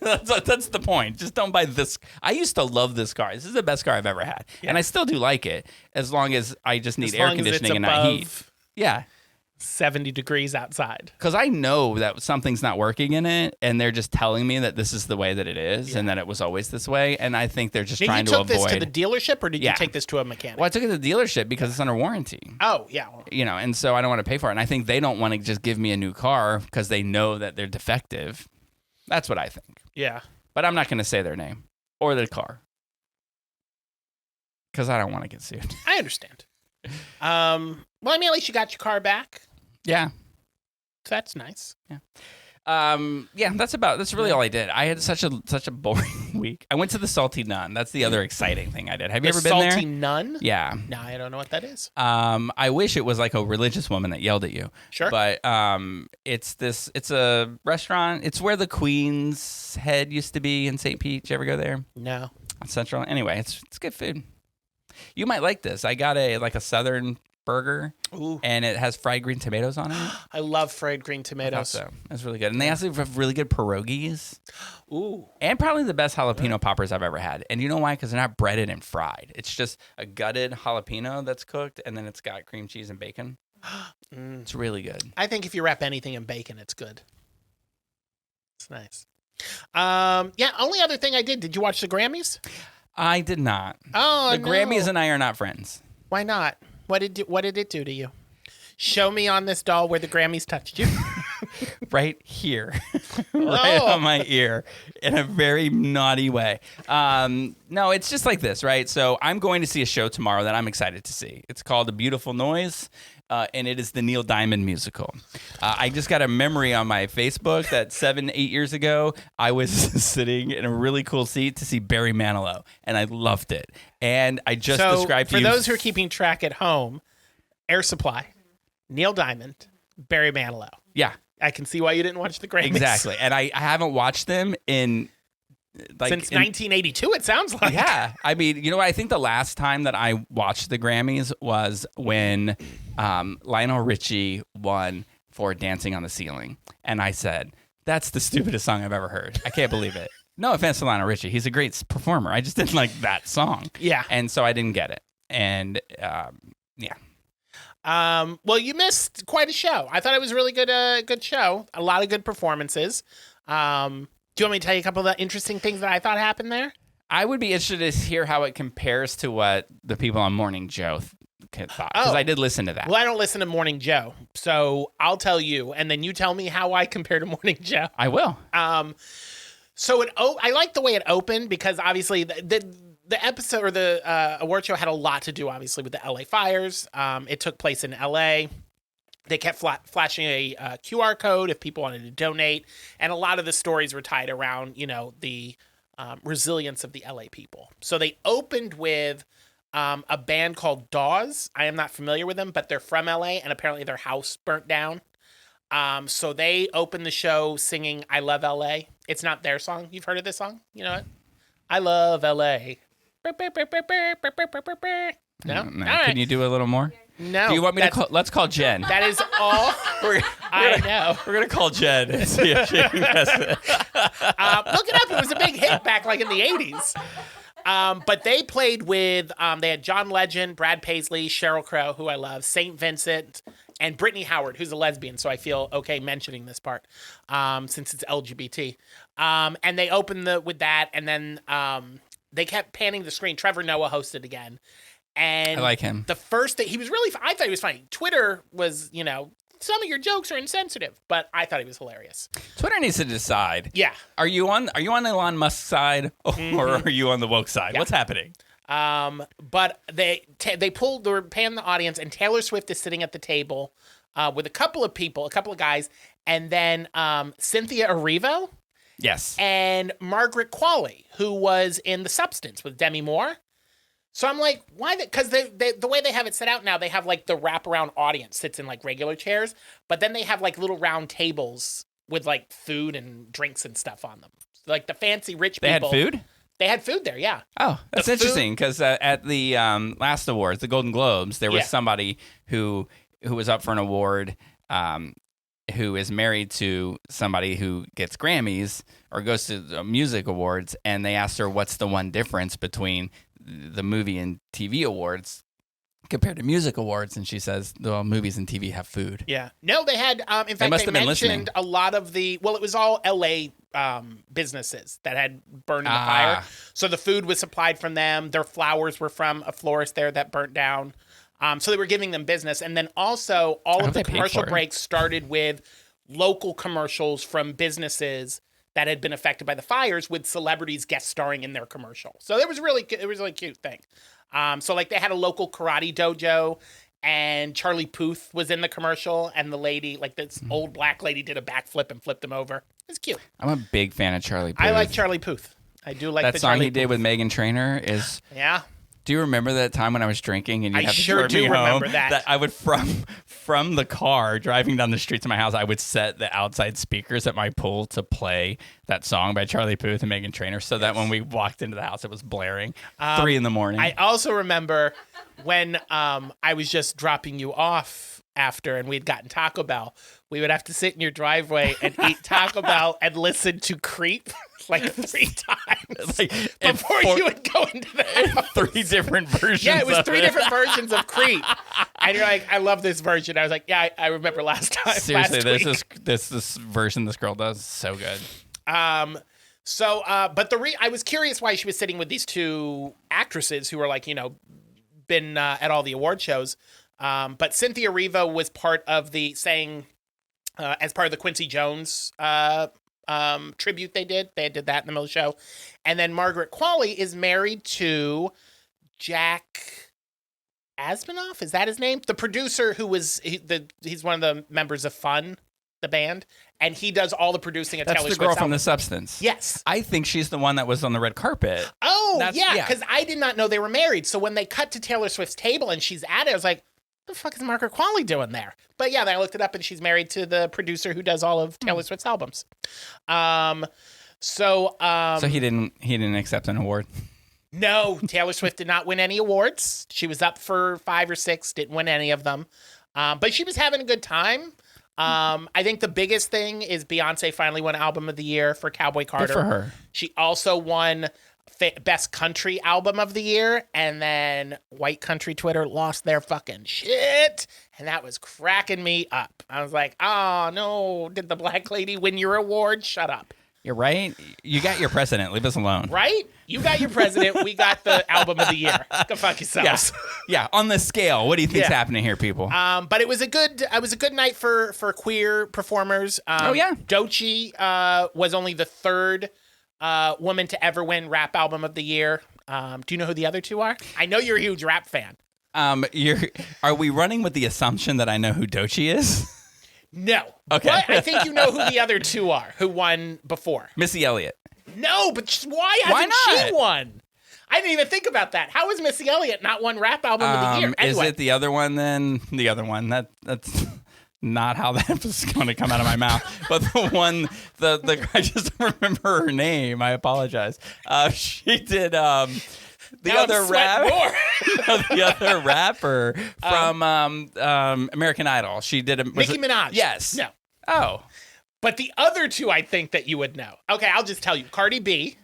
That's the point. Just don't buy this. I used to love this car. This is the best car I've ever had. Yeah. And I still do like it, as long as I just need As air long as it's conditioning and not heat. above Yeah. 70 degrees outside. Because I know that something's not working in it, and they're just telling me that this is the way that it is, and that it was always this way. And I think they're just Now, trying you to took this avoid. to the dealership, or did Yeah. you take this to a mechanic? Well, I took it to the dealership because it's under warranty. Oh, yeah. And so I don't want to pay for it. And I think they don't want to just give me a new car because they know that they're defective. That's what I think. Yeah. But I'm not going to say their name or their car because I don't want to get sued. I understand. Well, I mean, at least you got your car back. Yeah. So that's nice. Yeah, that's really all I did. I had such a boring week. I went to the Salty Nun. That's the other exciting thing I did. Have you ever been there? Salty Nun? Yeah. No, I don't know what that is. I wish it was like a religious woman that yelled at you. Sure. But it's a restaurant. It's where the Queen's Head used to be in St. Pete. Did you ever go there? No. On Central. Anyway, it's good food. You might like this. I got a Southern burger. Ooh. And it has fried green tomatoes on it. I love fried green tomatoes. So it's really good. And they also have really good pierogies. Ooh. And probably the best jalapeno poppers I've ever had. And you know why? Because they're not breaded and fried. It's just a gutted jalapeno that's cooked, and then it's got cream cheese and bacon. It's really good. I think if you wrap anything in bacon, it's good. It's nice. Yeah, only other thing I did you watch the Grammys? I did not. Oh, The Grammys and I are not friends. Why not? What did it do to you? Show me on this doll where the Grammys touched you. Right here. Right on my ear in a very naughty way. No, it's just like this, right? So I'm going to see a show tomorrow that I'm excited to see. It's called A Beautiful Noise, and it is the Neil Diamond musical. I just got a memory on my Facebook that 7-8 years ago, I was sitting in a really cool seat to see Barry Manilow, and I loved it. And I just described to for you... those who are keeping track at home, Air Supply, Neil Diamond, Barry Manilow. Yeah. I can see why you didn't watch the Grammys. Exactly. And I haven't watched them in... Since 1982, it sounds like. Yeah. I mean, you know what? I think the last time that I watched the Grammys was when Lionel Richie won for Dancing on the Ceiling. And I said, that's the stupidest song I've ever heard. I can't believe it. No offense to Lionel Richie. He's a great performer. I just didn't like that song. Yeah. And so I didn't get it. And yeah. Well, you missed quite a show. I thought it was a really good show. A lot of good performances. Do you want me to tell you a couple of the interesting things that I thought happened there? I would be interested to hear how it compares to what the people on Morning Joe thought. Because I did listen to that. Well, I don't listen to Morning Joe. So I'll tell you, and then you tell me how I compare to Morning Joe. I will. So I like the way it opened because obviously the episode or the award show had a lot to do, obviously, with the LA fires. It took place in LA. They kept flashing a QR code if people wanted to donate. And a lot of the stories were tied around, the resilience of the LA people. So they opened with a band called Dawes. I am not familiar with them, but they're from LA, and apparently their house burnt down. So they opened the show singing I Love LA. It's not their song. You've heard of this song? You know what? I love LA. No? No. All right. Can you do a little more? No. Do you want me to call? Let's call Jen. That is all I know. We're going to call Jen and see if she can guess it. Look it up. It was a big hit back like in the 80s. But they played with, they had John Legend, Brad Paisley, Sheryl Crow, who I love, St. Vincent, and Brittany Howard, who's a lesbian. So I feel okay mentioning this part since it's LGBT. And they opened with that. And then they kept panning the screen. Trevor Noah hosted again. And I like him. The first thing, I thought he was funny. Twitter was, some of your jokes are insensitive, but I thought he was hilarious. Twitter needs to decide. Yeah. Are you on Elon Musk's side or are you on the woke side? Yeah. What's happening? But they were paying the audience, and Taylor Swift is sitting at the table with a couple of guys, and then Cynthia Erivo. Yes. And Margaret Qualley, who was in The Substance with Demi Moore. So I'm like, why? Because the way they have it set out now, they have like the wraparound audience sits in like regular chairs, but then they have like little round tables with like food and drinks and stuff on them. Like the fancy rich people. They had food? They had food there, yeah. Oh, that's interesting because at the last awards, the Golden Globes, there was somebody who was up for an award who is married to somebody who gets Grammys or goes to the music awards, and they asked her what's the one difference between the movie and TV awards compared to music awards, and she says, well, movies and TV have food. Yeah. No, they had, in fact, they mentioned a lot of it was all LA businesses that had burned in the fire. So the food was supplied from them. Their flowers were from a florist there that burnt down. So they were giving them business. And then also all of the commercial breaks started with local commercials from businesses that had been affected by the fires with celebrities guest starring in their commercial. So it was a really cute thing. So like they had a local karate dojo, and Charlie Puth was in the commercial, and the lady, like this old black lady, did a backflip and flipped him over. It's cute. I'm a big fan of Charlie Puth. I like Charlie Puth. I do like that the song Charlie he did Puth. with Meghan Trainor is. Yeah. Do you remember that time when I was drinking and you had to sure drive do me home? remember that. I would from the car driving down the streets of my house, I would set the outside speakers at my pool to play that song by Charlie Puth and Meghan Trainor, so that when we walked into the house, it was blaring 3 a.m. I also remember when I was just dropping you off after, and we'd gotten Taco Bell. We would have to sit in your driveway and eat Taco Bell and listen to Creep like 3 times before you would go into the house. 3 different versions. Yeah, it was 3 different versions of Creep. And you're like, I love this version. I was like, yeah, I remember last time. Seriously, last week. this version this girl does is so good. But I was curious why she was sitting with these 2 actresses who were like, been at all the award shows. But Cynthia Erivo was part of as part of the Quincy Jones tribute they did. They did that in the middle of the show. And then Margaret Qualley is married to Jack Asmanoff. Is that his name? The producer who was, he's one of the members of Fun, the band. And he does all the producing of Taylor Swift's That's the girl from album. The Substance. Yes. I think she's the one that was on the red carpet. Oh, yeah, because I did not know they were married. So when they cut to Taylor Swift's table and she's at it, I was like, the fuck is Margaret Qualley doing there? But yeah, then I looked it up, and she's married to the producer who does all of Taylor Swift's albums. So he didn't accept an award. No, Taylor Swift did not win any awards. She was up for 5 or 6, didn't win any of them. But she was having a good time. I think the biggest thing is Beyonce finally won Album of the Year for Cowboy Carter. Good for her. She also won Best Country Album of the Year, and then White Country Twitter lost their fucking shit, and that was cracking me up. I was like, oh no, did the black lady win your award? Shut up. You're right. You got your president. Leave us alone. Right? You got your president. We got the Album of the Year. Go fuck yourselves. Yeah. On the scale, what do you think's happening here, people? But it was a good night for queer performers. Doechii was only the 3rd woman to ever win Rap Album of the Year. Do you know who the other 2 are? I know you're a huge rap fan. Are we running with the assumption that I know who Doechii is? No. Okay. But I think you know who the other 2 are who won before. Missy Elliott. No, but why hasn't she won? I didn't even think about that. How has Missy Elliott not won Rap Album of the Year? Anyway. Is it the other one then? The other one. That's not how that was going to come out of my mouth. But the one, I just don't remember her name. I apologize. She did the other rapper from American Idol. She did Nicki Minaj. Yes. No. Oh. But the other 2 I think that you would know. Okay, I'll just tell you. Cardi B.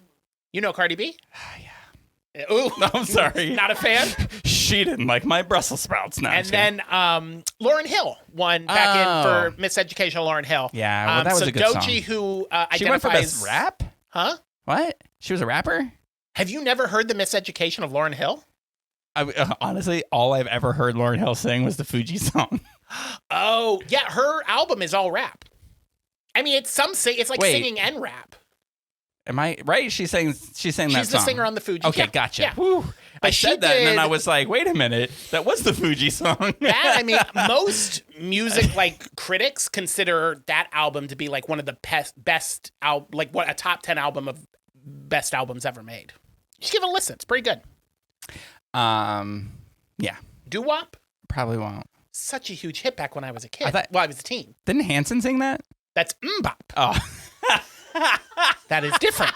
You know Cardi B? Yeah. Ooh. No, I'm sorry. Not a fan? She didn't like my Brussels sprouts now. And then Lauryn Hill won back in for Miseducation of Lauryn Hill. Yeah, well, that was a good song. Doechii, who identifies... She went for best rap? Huh? What? She was a rapper? Have you never heard the Miseducation of Lauryn Hill? Honestly, all I've ever heard Lauryn Hill sing was the Fuji song. Oh, yeah, her album is all rap. I mean, it's like singing and rap. Am I right? She's saying that She's song. the singer on the Fugees. Okay, Yeah, gotcha. yeah. Whew. I she said that, and then did- I was like, wait a minute. That was the Fuji song. That, I mean, most music critics consider that album to be like one of the best like what a top 10 album of best albums ever made. Just give it a listen. It's pretty good. Yeah, Doo-wop, probably won't. such a huge hit back when I was a kid. I was a teen. Didn't Hanson sing that? That's mbop. Oh, That is different.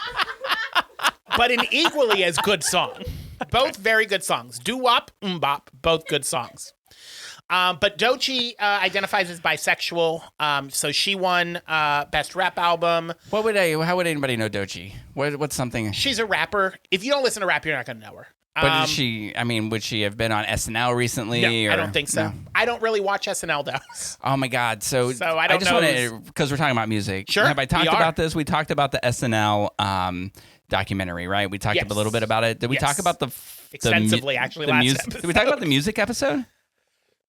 But an equally as good song. Both very good songs. Doo-wop, mbop, both good songs. But Doechii identifies as bisexual, so she won Best Rap Album. how would anybody know Doechii? What's something? She's a rapper. If you don't listen to rap, you're not going to know her. But is she? I mean, would she have been on SNL recently? No, or, I don't think so. No? I don't really watch SNL though. Oh my God! So I don't just know want to, because we're talking about music. Sure, Have I talked we are. about this? We talked about the SNL documentary, right? We talked Yes. a little bit about it. Did we Yes. talk about Extensively, actually, the last music? episode. Did we talk about the music episode?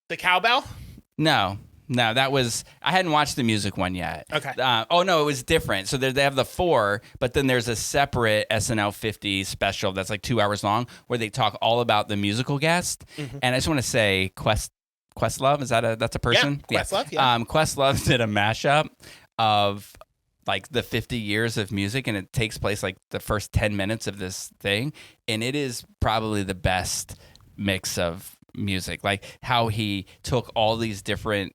The cowbell? No, that was, I hadn't watched the music one yet. Okay. Oh no, it was different. So they have the 4, but then there's a separate SNL 50 special that's like 2 hours long where they talk all about the musical guest. Mm-hmm. And I just want to say, Questlove, that's a person? Questlove, yeah. Questlove did a mashup of like the 50 years of music, and it takes place like the first 10 minutes of this thing, and it is probably the best mix of music, like how he took all these different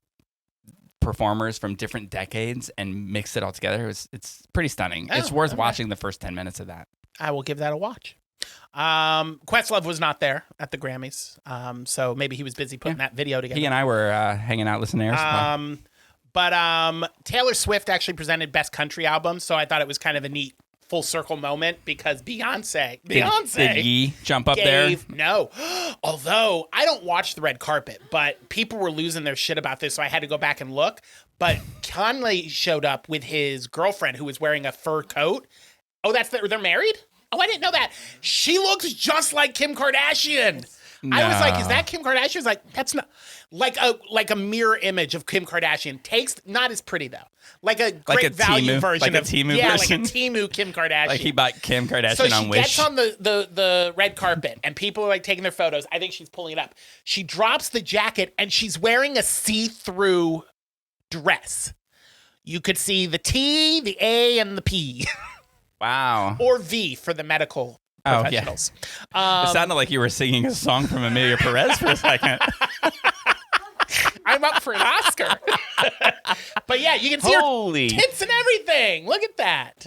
performers from different decades and mixed it all together. It's pretty stunning. It's worth watching the first 10 minutes of that. I will give that a watch. Questlove was not there at the Grammys, so maybe he was busy putting that video together. He and I were hanging out listening to Air Supply. But Taylor Swift actually presented Best Country Album, so I thought it was kind of a neat full circle moment because Beyonce Did Yee jump up there? No. Although I don't watch the red carpet, but people were losing their shit about this, so I had to go back and look. But Kanye showed up with his girlfriend who was wearing a fur coat. Oh, they're married? Oh, I didn't know that. She looks just like Kim Kardashian. No. I was like, is that Kim Kardashian? She was like, that's not like a mirror image of Kim Kardashian. Not as pretty though. Like a great value Temu, version like a of Temu yeah, version. like a Temu Kim Kardashian. Like he bought Kim Kardashian so on she Wish. gets on the red carpet and people are like taking their photos. I think she's pulling it up. She drops the jacket and she's wearing a see-through dress. You could see the T, the A, and the P. Wow. Or V for the medical professionals. It sounded like you were singing a song from Amelia Perez for a second. I'm up for an Oscar. But yeah, you can see Holy. her tits and everything. Look at that.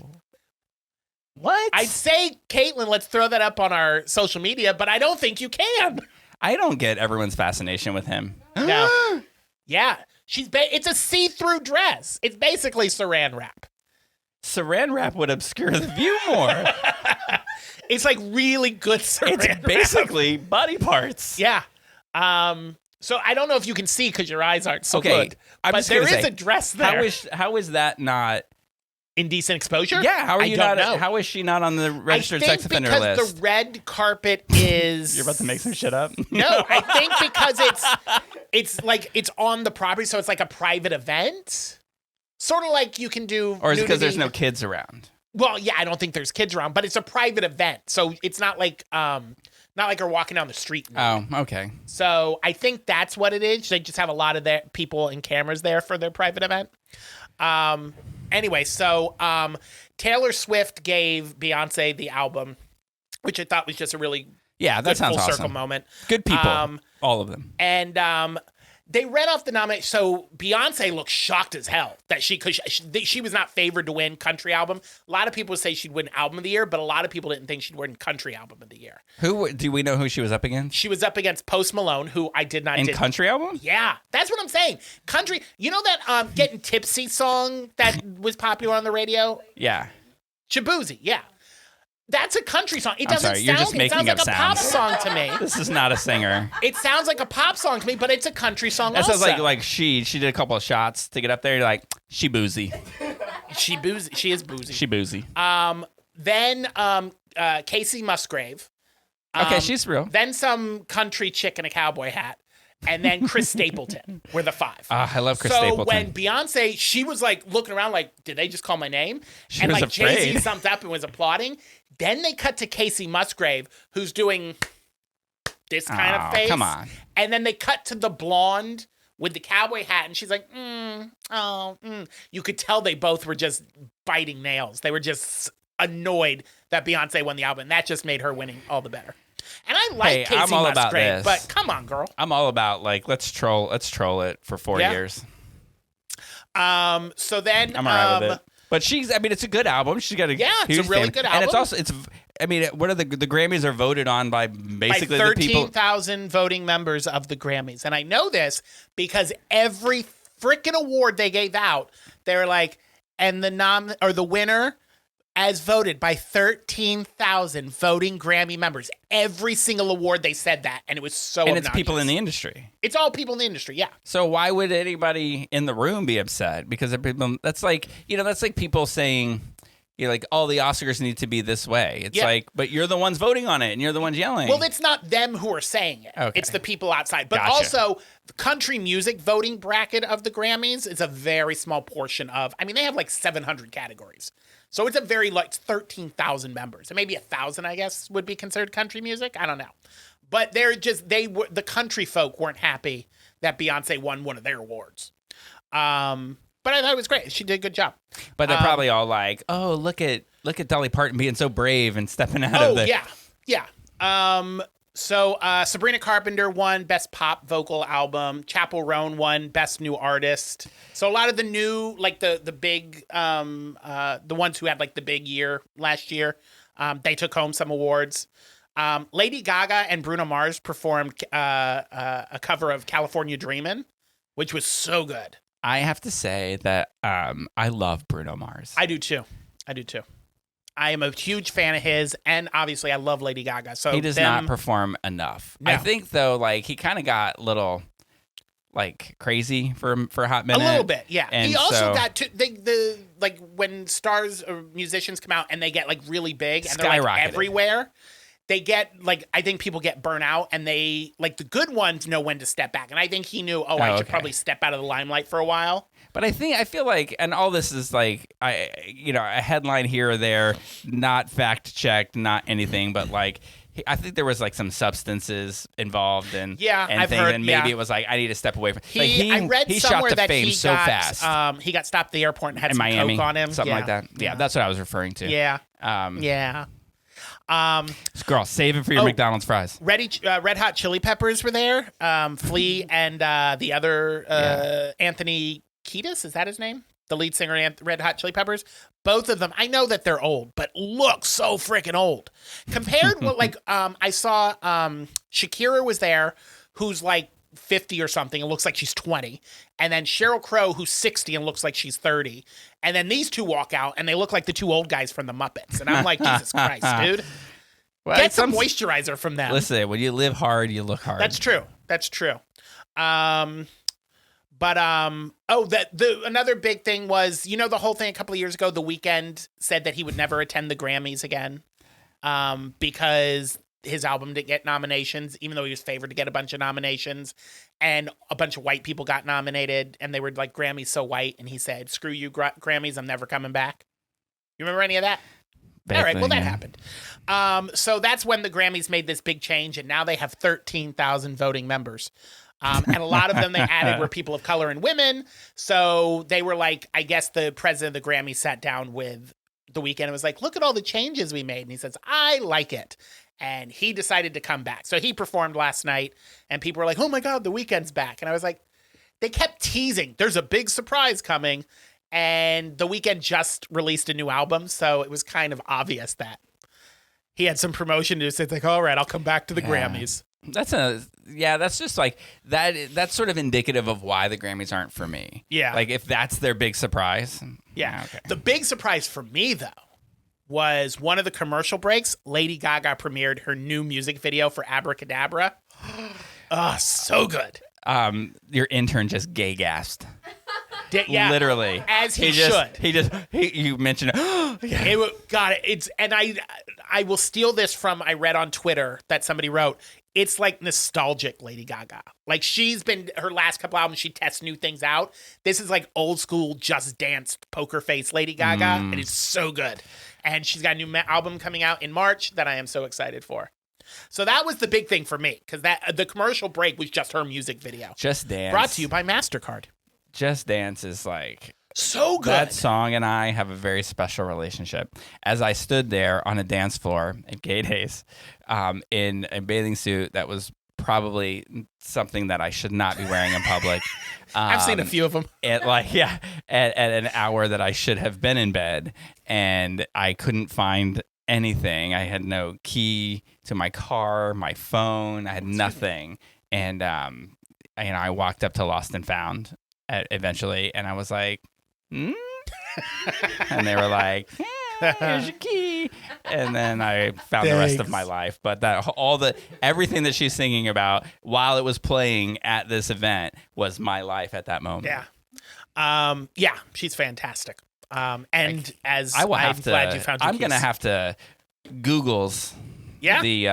What? I'd say, Caitlin, let's throw that up on our social media, but I don't think you can. I don't get everyone's fascination with him. No. Yeah. It's a see-through dress. It's basically saran wrap. Saran wrap would obscure the view more. It's like really good saran It's wrap. basically body parts. Yeah. So I don't know if you can see because your eyes aren't so Okay, good. I'm But just there gonna is say, a dress there. How is that not? Indecent exposure? Yeah, how are you I don't not? know. How is she not on the registered I think sex offender because list? the red carpet is. You're about to make some shit up. No, I think because it's on the property, so it's like a private event. Sort of like you can do. Or is it because there's nudity. no kids around? Well, yeah, I don't think there's kids around, but it's a private event, so it's not like you're walking down the street. Oh, okay. So I think that's what it is. They just have a lot of their people and cameras there for their private event. Anyway, so Taylor Swift gave Beyonce the album, which I thought was just a really Yeah, that good sounds full awesome. circle moment. Good people, all of them. And they read off the nomination. So Beyonce looked shocked as hell that because she was not favored to win country album. A lot of people say she'd win album of the year, but a lot of people didn't think she'd win country album of the year. Who do we know who she was up against? She was up against Post Malone, who I did not. In country album? Yeah, that's what I'm saying. Country. You know that Getting Tipsy song that was popular on the radio? Yeah. Shabuzi, yeah. That's a country song. It I'm doesn't sorry, you're sound. just It making sounds up like a pop sounds. song to me. This is not a singer. It sounds like a pop song to me, but it's a country song. That sounds also. like she did a couple of shots to get up there. You're like, she boozy. She boozy. She is boozy. She boozy. Then Casey Musgrave. Okay, she's real. Then some country chick in a cowboy hat. and then Chris Stapleton were the 5. I love Chris so Stapleton. when Beyonce, she was like looking around like, did they just call my name? She and was like afraid. Jay-Z thumbed up and was applauding. Then they cut to Casey Musgrave, who's doing this kind of face. Come on. And then they cut to the blonde with the cowboy hat, and she's like, You could tell they both were just biting nails. They were just annoyed that Beyonce won the album. And that just made her winning all the better. And I like Casey I'm all about Musgrave, this. but come on, girl. I'm all about like let's troll it for 4 years. So then I'm all right with it. But it's a good album. She's got a it's a really good album. And it's also what are the Grammys are voted on by basically by the people 13,000 voting members of the Grammys. And I know this because every freaking award they gave out, they were like, and the winner as voted by 13,000 voting Grammy members. Every single award they said that, and it was so and obnoxious. it's people in the industry. It's all people in the industry, yeah. So why would anybody in the room be upset? Because that's like people saying, like all the Oscars need to be this way. It's like, but you're the ones voting on it, and you're the ones yelling. Well, it's not them who are saying it. Okay. It's the people outside. But Gotcha. also, the country music voting bracket of the Grammys is a very small portion of. I mean, they have like 700 categories. So it's a very, 13,000 members. And maybe 1,000, I guess, would be considered country music. I don't know. But the country folk weren't happy that Beyonce won one of their awards. But I thought it was great. She did a good job. But they're probably all like, "Oh, look at Dolly Parton being so brave and stepping out of the." Oh, yeah. So Sabrina Carpenter won Best Pop Vocal Album. Chappell Roan won Best New Artist. So a lot of the new, like the big, the ones who had like the big year last year, they took home some awards. Lady Gaga and Bruno Mars performed a cover of California Dreamin', which was so good. I have to say that I love Bruno Mars. I do too. I am a huge fan of his, and obviously I love Lady Gaga. So he does not perform enough. No. I think though, like he kind of got a little like crazy for a hot minute. A little bit, yeah. And he also got the when stars or musicians come out and they get like really big and they're like everywhere. They get I think people get burnt out, and they the good ones know when to step back. And I think he knew, I should probably step out of the limelight for a while. But I feel like, and all this is a headline here or there, not fact checked, not anything, but I think there was some substances involved and I've things, heard, and maybe it was I need to step away from. I read he somewhere shot to that fame so fast. He got stopped at the airport and had in some Miami, coke on him, something like that. Yeah, that's what I was referring to. Yeah, Girl, save it for your McDonald's fries. Red Hot Chili Peppers were there. Flea and the other Anthony Kiedis, is that his name? The lead singer of Red Hot Chili Peppers. Both of them, I know that they're old, but look so freaking old. Compared with I saw Shakira was there, who's 50 or something and looks like she's 20. And then Sheryl Crow, who's 60 and looks like she's 30. And then these two walk out and they look like the two old guys from the Muppets. And I'm like, Jesus Christ, dude. Well, get some moisturizer from them. Listen, when you live hard, you look hard. That's true. Another big thing was, the whole thing a couple of years ago, The Weeknd said that he would never attend the Grammys again because his album didn't get nominations, even though he was favored to get a bunch of nominations, and a bunch of white people got nominated, and they were like, Grammys so white, and he said, screw you, Grammys, I'm never coming back. You remember any of that? All right, well, that happened. So that's when the Grammys made this big change, and now they have 13,000 voting members. And a lot of them they added were people of color and women. So they were I guess the president of the Grammy sat down with The Weeknd and was like, look at all the changes we made. And he says, I like it. And he decided to come back. So he performed last night, and people were like, oh my God, The Weeknd's back. And I was like, they kept teasing, there's a big surprise coming. And The Weeknd just released a new album. So it was kind of obvious that he had some promotion to do. So it's all right, I'll come back to the Grammys. That's just that. That's sort of indicative of why the Grammys aren't for me. Yeah. If that's their big surprise. Yeah. Okay. The big surprise for me, though, was one of the commercial breaks. Lady Gaga premiered her new music video for Abracadabra. Oh, so good. Your intern just gay gasped. Yeah, literally, as he should. You mentioned it. I will steal this from, I read on Twitter that somebody wrote, it's like nostalgic Lady Gaga. Like she's been her last couple albums, she tests new things out. This is like old school Just Dance poker face Lady Gaga, and it's so good. And she's got a new album coming out in March that I am so excited for. So that was the big thing for me, because that the commercial break was just her music video. Just Dance. Brought to you by MasterCard. Just Dance is like so good. That song and I have a very special relationship. As I stood there on a dance floor at Gay Days in a bathing suit that was probably something that I should not be wearing in public. I've seen a few of them. At an hour that I should have been in bed, and I couldn't find anything. I had no key to my car, my phone. I had nothing. And I walked up to Lost and Found eventually, and I was like, and they were like, here's your key. And then I found the rest of my life. But everything that she's singing about while it was playing at this event was my life at that moment. Yeah. She's fantastic. And as I'm glad you found your keys. going to have to Google's the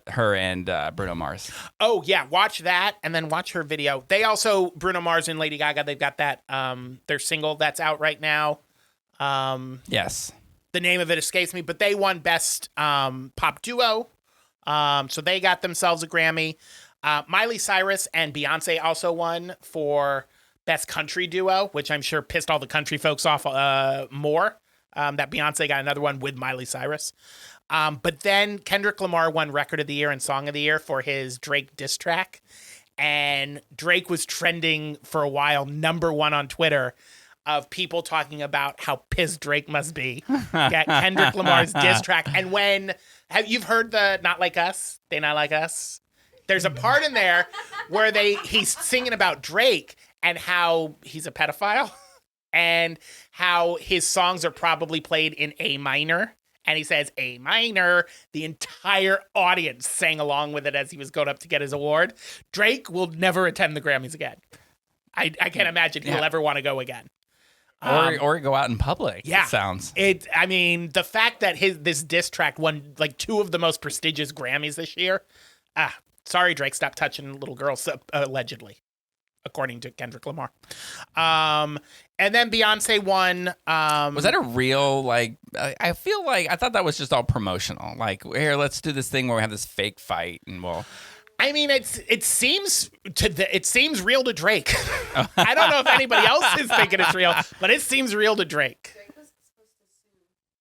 her and Bruno Mars. Oh yeah, watch that and then watch her video. They also, Bruno Mars and Lady Gaga, they've got that their single that's out right now. Yes. The name of it escapes me, but they won Best Pop Duo. So they got themselves a Grammy. Miley Cyrus and Beyonce also won for Best Country Duo, which I'm sure pissed all the country folks off more. That Beyonce got another one with Miley Cyrus. But then Kendrick Lamar won Record of the Year and Song of the Year for his Drake diss track. And Drake was trending for a while, #1 on Twitter, of people talking about how pissed Drake must be at Kendrick Lamar's diss track. And you've heard the Not Like Us, They Not Like Us? There's a part in there where he's singing about Drake and how he's a pedophile and how his songs are probably played in A minor. And he says A minor. The entire audience sang along with it as he was going up to get his award. Drake will never attend the Grammys again. I can't imagine he'll ever want to go again. Or go out in public. Yeah. It sounds. The fact that this diss track won like 2 of the most prestigious Grammys this year. Sorry, Drake, stop touching little girls, allegedly, according to Kendrick Lamar. And then Beyonce won. Was that a real, I feel like, I thought that was just all promotional. Like, here, let's do this thing where we have this fake fight and we'll. I mean, it seems real to Drake. I don't know if anybody else is thinking it's real, but it seems real to Drake.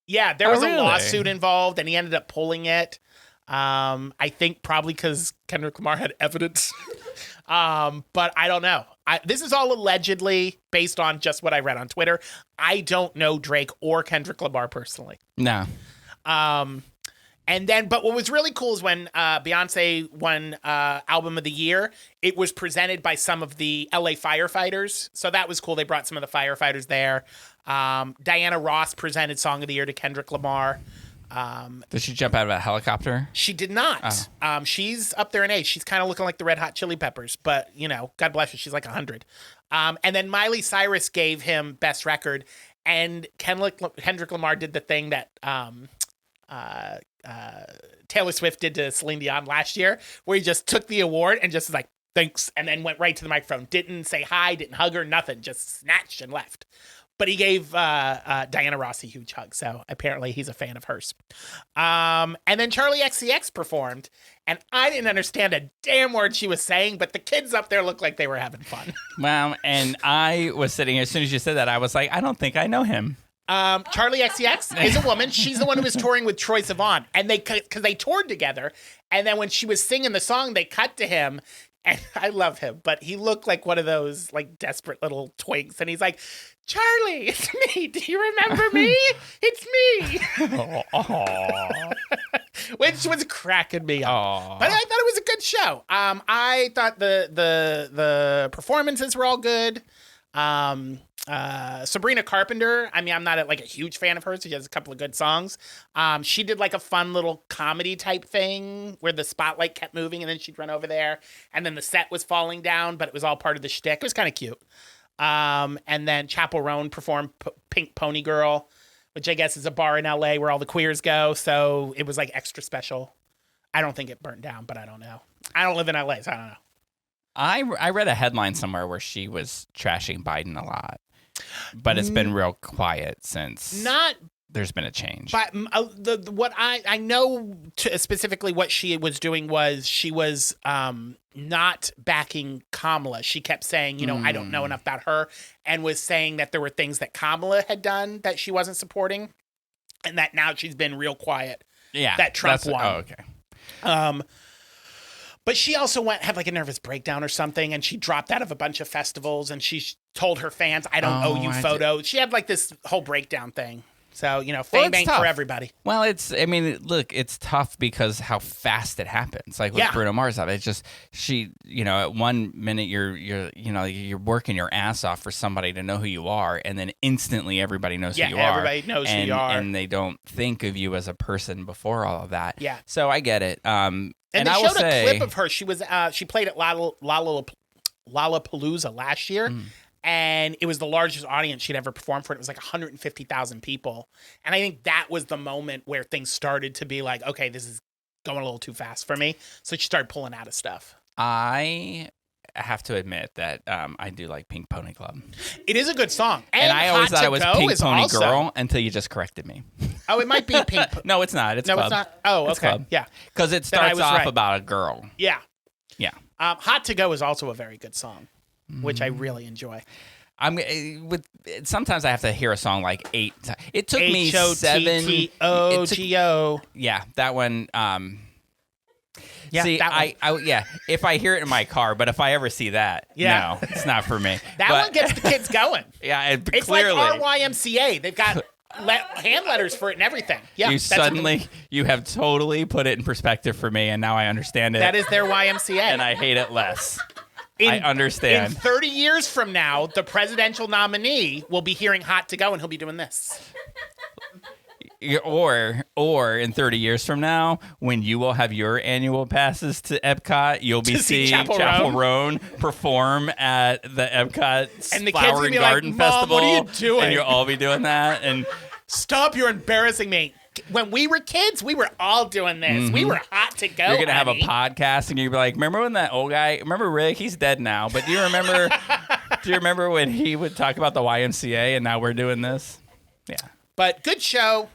Yeah, there was a lawsuit involved, and he ended up pulling it. I think probably because Kendrick Lamar had evidence. But I don't know. This is all allegedly based on just what I read on Twitter. I don't know Drake or Kendrick Lamar personally. No. But what was really cool is when Beyonce won Album of the Year, it was presented by some of the LA firefighters. So that was cool. They brought some of the firefighters there. Diana Ross presented Song of the Year to Kendrick Lamar. Did she jump out of a helicopter? She did not. Oh. She's up there in age. She's kind of looking like the Red Hot Chili Peppers, but God bless her. She's like 100. And then Miley Cyrus gave him Best Record, and Kendrick Lamar did the thing that Taylor Swift did to Celine Dion last year, where he just took the award and just was like, thanks, and then went right to the microphone. Didn't say hi, didn't hug her, nothing. Just snatched and left. But he gave Diana Ross a huge hug, so apparently he's a fan of hers. And then Charlie XCX performed, and I didn't understand a damn word she was saying, but the kids up there looked like they were having fun. Wow, and I was sitting here, as soon as you said that, I was like, I don't think I know him. Charlie XCX is a woman. She's the one who was touring with Troye Sivan, and because they toured together, and then when she was singing the song, they cut to him. And I love him, but he looked like one of those like desperate little twinks. And he's like, Charlie, it's me. Do you remember me? It's me. Which was cracking me up. But I thought it was a good show. I thought the performances were all good. Sabrina Carpenter, I mean, I'm not a huge fan of hers. She has a couple of good songs. She did like a fun little comedy type thing where the spotlight kept moving and then she'd run over there and then the set was falling down, but it was all part of the shtick. It was kind of cute. And then Chappell Roan performed Pink Pony Girl, which I guess is a bar in LA where all the queers go. So it was like extra special. I don't think it burnt down, but I don't know. I don't live in LA, so I don't know. I read a headline somewhere where she was trashing Biden a lot, but it's been real quiet since there's been a change. But what I know specifically what she was doing was she was not backing Kamala. She kept saying, I don't know enough about her, and was saying that there were things that Kamala had done that she wasn't supporting, and that now she's been real quiet. Yeah, that Trump won. Oh, okay. But she also had like a nervous breakdown or something, and she dropped out of a bunch of festivals, and she told her fans, "I don't owe you photos." She had like this whole breakdown thing. So, fame ain't for everybody. Well, look, it's tough because how fast it happens. Like with Bruno Mars, it's just at one minute you're working your ass off for somebody to know who you are, and then instantly everybody knows who you are. Everybody knows who you are. And they don't think of you as a person before all of that. Yeah. So I get it. And they showed a clip of her. She played at Lollapalooza last year. And it was the largest audience she'd ever performed for. It was like 150,000 people. And I think that was the moment where things started to be like, okay, this is going a little too fast for me. So she started pulling out of stuff. I have to admit that I do like Pink Pony Club. It is a good song. And I always thought it was Pink Pony Girl until you just corrected me. Oh, it might be Pink. No, it's not. It's Club. It's not. Oh, it's okay. Club. Yeah. Because it starts off about a girl. Yeah. Yeah. Hot to Go is also a very good song, which I really enjoy. Sometimes I have to hear a song like 8 times. It took me 7. H-O-T-T-O-G-O. Yeah, that one. Yeah, see, that one. if I hear it in my car, but if I ever see that, no, it's not for me. That one gets the kids going. Yeah, it's clearly. like RYMCA. They've got hand letters for it and everything. Yeah, you have totally put it in perspective for me, and now I understand it. That is their YMCA, and I hate it less. I understand. In 30 years from now, the presidential nominee will be hearing Hot to Go, and he'll be doing this. Or in 30 years from now, when you will have your annual passes to Epcot, you'll be seeing Chapel Roan perform at the Epcot and the Flower and Garden Festival. What are you doing? And you'll all be doing that. And stop! You're embarrassing me. When we were kids, we were all doing this. Mm-hmm. We were hot to go. You're going to have a podcast and you'll be like, remember when that old guy, remember Rick? He's dead now. But do you remember when he would talk about the YMCA and now we're doing this? Yeah. But good show.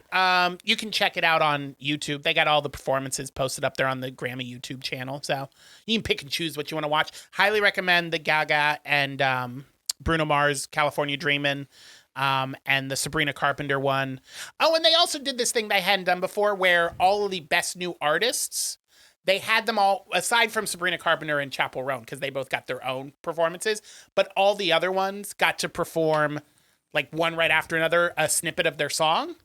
You can check it out on YouTube. They got all the performances posted up there on the Grammy YouTube channel. So you can pick and choose what you want to watch. Highly recommend the Gaga and Bruno Mars, California Dreamin'. And the Sabrina Carpenter one. Oh, and they also did this thing they hadn't done before where all of the best new artists, they had them all, aside from Sabrina Carpenter and Chapel Roan, because they both got their own performances, but all the other ones got to perform, like one right after another, a snippet of their song.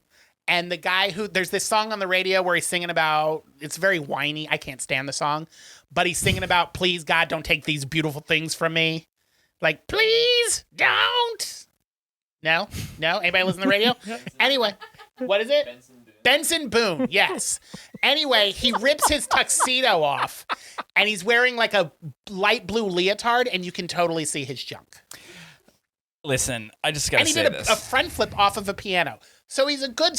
And the guy there's this song on the radio where he's singing about, it's very whiny, I can't stand the song, but he's singing about, please God, don't take these beautiful things from me. Like, please don't. No? Anybody listen to the radio? Anyway, what is it? Benson Boone, yes. Anyway, he rips his tuxedo off, and he's wearing like a light blue leotard, and you can totally see his junk. Listen, I just got to say this. And he did a front flip off of a piano. So he's a good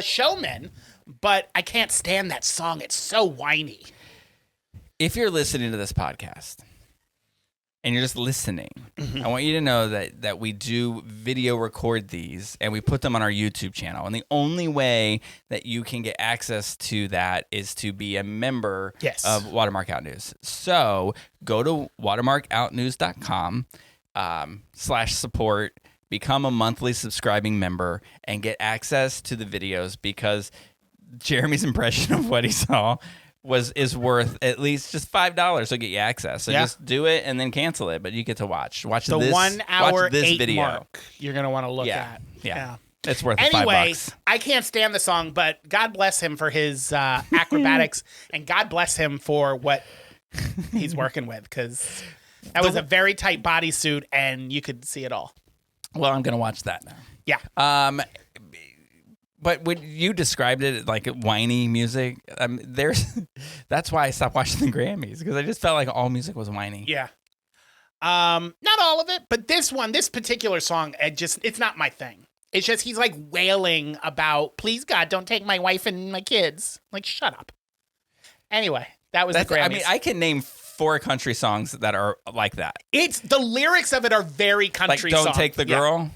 showman, but I can't stand that song. It's so whiny. If you're listening to this podcast, and you're just listening, I want you to know that we do video record these and we put them on our YouTube channel. And the only way that you can get access to that is to be a member of Watermark Out News. So go to watermarkoutnews.com /support, become a monthly subscribing member, and get access to the videos because Jeremy's impression of what he saw is worth at least just $5 to get you access. So just do it and then cancel it, but you get to watch the this 1 hour this 8 video. Mark you're going to want to look at. Yeah. It's worth anyway, $5. I can't stand the song, but God bless him for his acrobatics and God bless him for what he's working with because that was a very tight bodysuit and you could see it all. Well, I'm going to watch that now. Yeah. But when you described it like whiny music, that's why I stopped watching the Grammys because I just felt like all music was whiny. Yeah. Not all of it, but this particular song, it's not my thing. It's just he's like wailing about, please God, don't take my wife and my kids. Like, shut up. Anyway, That was the Grammys. I mean, I can name 4 country songs that are like that. It's the lyrics of it are very country. Like, don't song. take the girl.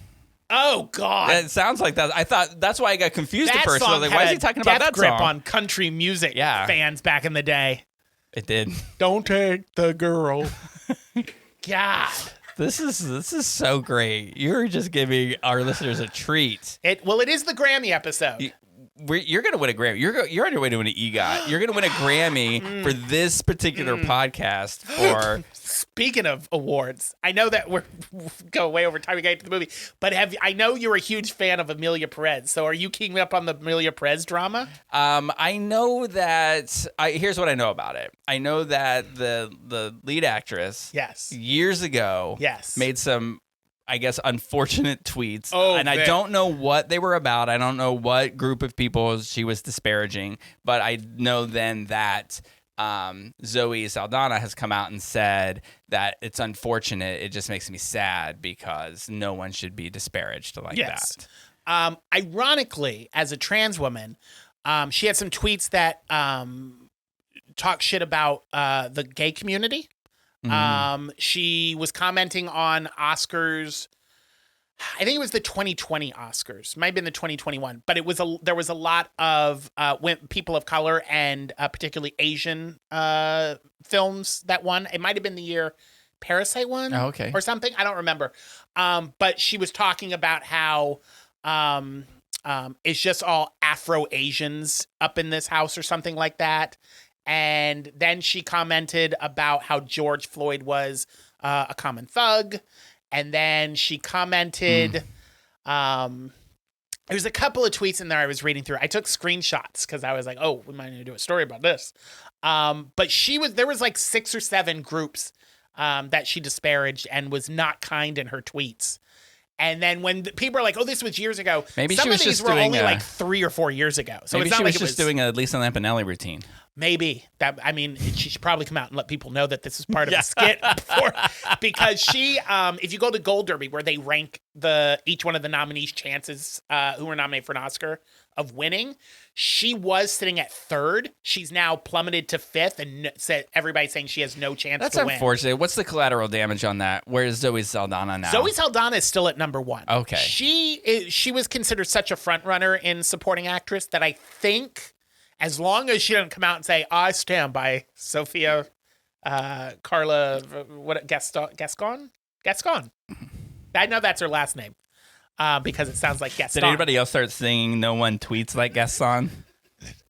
Oh God, It sounds like that. I thought that's why I got confused that at first. I song was like, had why is a he talking about death that grip song? on country music fans back in the day. It did. Don't take the girl. God. This is so great. You're just giving our listeners a treat. It is the Grammy episode. You're going to win a Grammy. You're on your way to win an EGOT. You're going to win a Grammy for this particular podcast. For Speaking of awards, I know that we're go way over time. We got to the movie, but I know you're a huge fan of Amelia Perez. So are you keeping up on the Amelia Perez drama? I know that. Here's what I know about it. I know that the lead actress, years ago, made some, I guess, unfortunate tweets. I don't know what they were about. I don't know what group of people she was disparaging, but I know then that Zoe Saldana has come out and said that it's unfortunate. It just makes me sad because no one should be disparaged like that. Ironically, as a trans woman, she had some tweets that talk shit about the gay community. She was commenting on Oscars. I think it was the 2020 Oscars. Might have been the 2021, but there was a lot of people of color and particularly Asian films that won. It might have been the year Parasite won, or something. I don't remember. But she was talking about how it's just all Afro Asians up in this house or something like that. And then she commented about how George Floyd was a common thug. And then she commented, there's a couple of tweets in there I was reading through. I took screenshots because I was like, oh, we might need to do a story about this. But there was like 6 or 7 groups that she disparaged and was not kind in her tweets. And then when people are like, oh, this was years ago, maybe some she was of these just were doing only like 3 or 4 years ago. So maybe it's not she like was it just doing a Lisa Lampanelli routine. Maybe that. I mean, she should probably come out and let people know that this is part of a skit before, because she, if you go to Gold Derby where they rank each one of the nominees' chances who were nominated for an Oscar of winning, she was sitting at 3rd. She's now plummeted to 5th, and said everybody's saying she has no chance That's to win. unfortunate. What's the collateral damage on that? Where is Zoe Saldana now? Zoe Saldana is still at number 1. Okay, she was considered such a front runner in supporting actress that I think, as long as she doesn't come out and say, I stand by Sofia Carla, Gascon? I know that's her last name because it sounds like Gaston. Did anybody else start singing No One Tweets Like Gaston?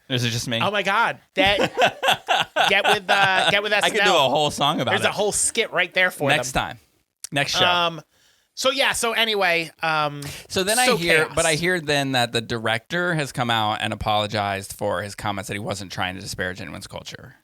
Or is it just me? Oh my God. Get with SNL. I could do a whole song about There's a whole skit right there for next time. Next show. So anyway, so then I hear then that the director has come out and apologized for his comments that he wasn't trying to disparage anyone's culture.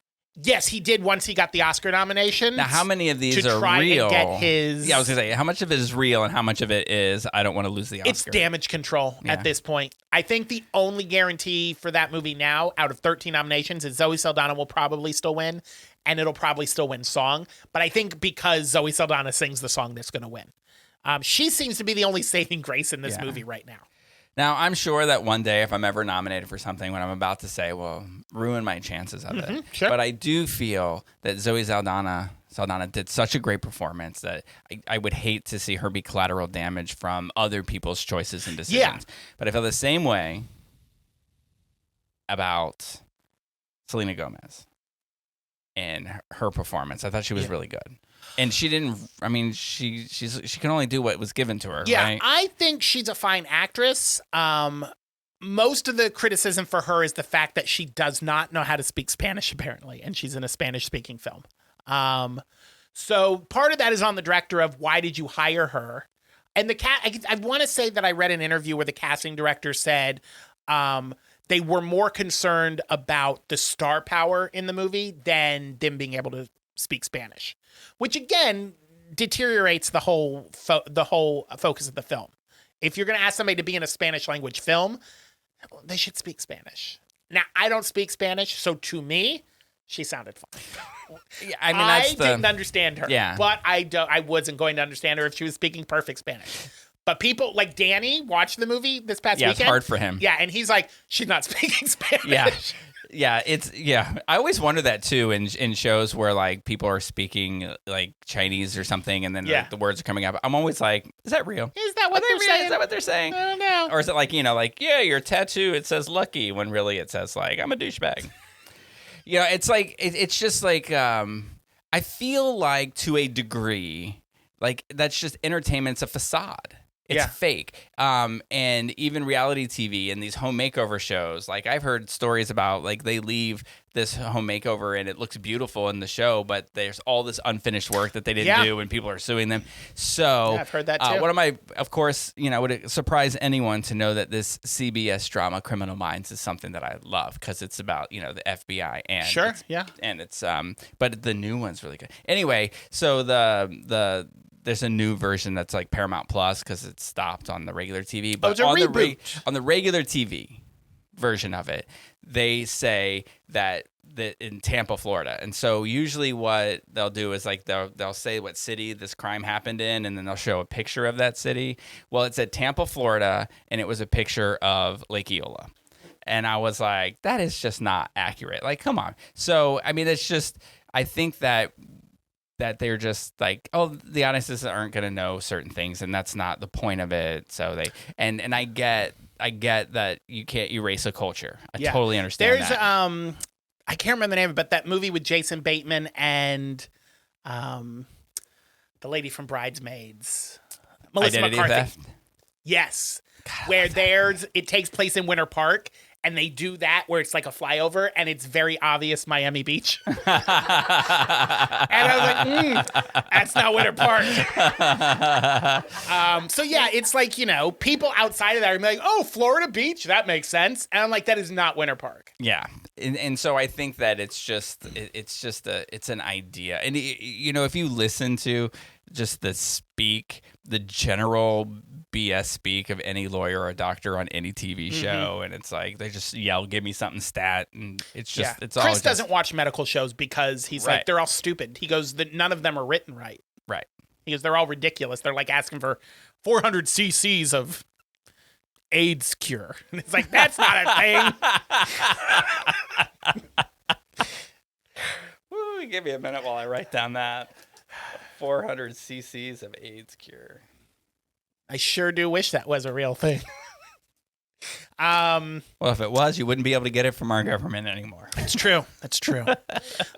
Yes, he did once he got the Oscar nomination. Now, how many of these are try real? And get his... Yeah, I was gonna say, how much of it is real and how much of it is I don't want to lose the Oscar? It's damage control at this point. I think the only guarantee for that movie now, out of 13 nominations, is Zoe Saldana will probably still win, and it'll probably still win song. But I think because Zoe Saldana sings the song, that's going to win. She seems to be the only saving grace in this movie right now. Now, I'm sure that one day if I'm ever nominated for something, what I'm about to say will ruin my chances of it. Sure. But I do feel that Zoe Saldana did such a great performance that I would hate to see her be collateral damage from other people's choices and decisions. Yeah. But I feel the same way about Selena Gomez and her performance. I thought she was really good. And she didn't. I mean, she can only do what was given to her. Yeah, right? I think she's a fine actress. Most of the criticism for her is the fact that she does not know how to speak Spanish, apparently, and she's in a Spanish-speaking film. So part of that is on the director of why did you hire her? And I want to say that I read an interview where the casting director said they were more concerned about the star power in the movie than them being able to speak Spanish, which again deteriorates the whole focus of the film. If you're going to ask somebody to be in a Spanish language film, they should speak Spanish. Now, I don't speak Spanish, so to me, she sounded fine. Yeah, I mean, didn't understand her. Yeah. But I wasn't going to understand her if she was speaking perfect Spanish. But people like Danny watched the movie this past weekend. It's hard for him. Yeah, and he's like, she's not speaking Spanish. Yeah. I always wonder that too in shows where like people are speaking like Chinese or something, and then like, the words are coming out. I'm always like, is that real? Is that what they're saying? Is that what they're saying? I don't know. Or is it like, like, yeah, your tattoo, it says lucky, when really it says like, I'm a douchebag. It's like, it's just like, I feel like to a degree, like that's just entertainment's a facade. It's fake. And even reality TV and these home makeover shows, like I've heard stories about like they leave this home makeover and it looks beautiful in the show, but there's all this unfinished work that they didn't do and people are suing them. So I've heard that too. One of my, of course, would it surprise anyone to know that this CBS drama Criminal Minds is something that I love because it's about, the FBI and it's but the new one's really good. Anyway, so there's a new version that's like Paramount Plus because it's stopped on the regular TV. But it's a reboot. On the regular TV version of it, they say that in Tampa, Florida. And so usually what they'll do is like they'll say what city this crime happened in, and then they'll show a picture of that city. Well, it said Tampa, Florida, and it was a picture of Lake Eola. And I was like, that is just not accurate. Like, come on. So, I mean, it's just, I think that they're just like, oh, the audiences aren't going to know certain things, and that's not the point of it. So they and I get that you can't erase a culture. I totally understand. There's that. I can't remember the name of it, but that movie with Jason Bateman and the lady from Bridesmaids, Melissa Identity McCarthy. Theft? Yes. God, where it takes place in Winter Park, and they do that where it's like a flyover, and it's very obvious Miami Beach. And I was like, that's not Winter Park. So yeah, it's like, people outside of that are like, oh, Florida Beach, that makes sense. And I'm like, that is not Winter Park. Yeah. And so I think that it's an idea. And, if you listen to just the general BS speak of any lawyer or doctor on any TV show, and it's like they just yell, "Give me something stat," and it's just it's all. Chris doesn't watch medical shows because he's like, they're all stupid. He goes, none of them are written right. Right. He goes, they're all ridiculous. They're like asking for 400 cc's of AIDS cure. And it's like, that's not a thing. Woo, give me a minute while I write down that 400 cc's of AIDS cure. I sure do wish that was a real thing. Well, if it was, you wouldn't be able to get it from our government anymore. That's true. That's true. So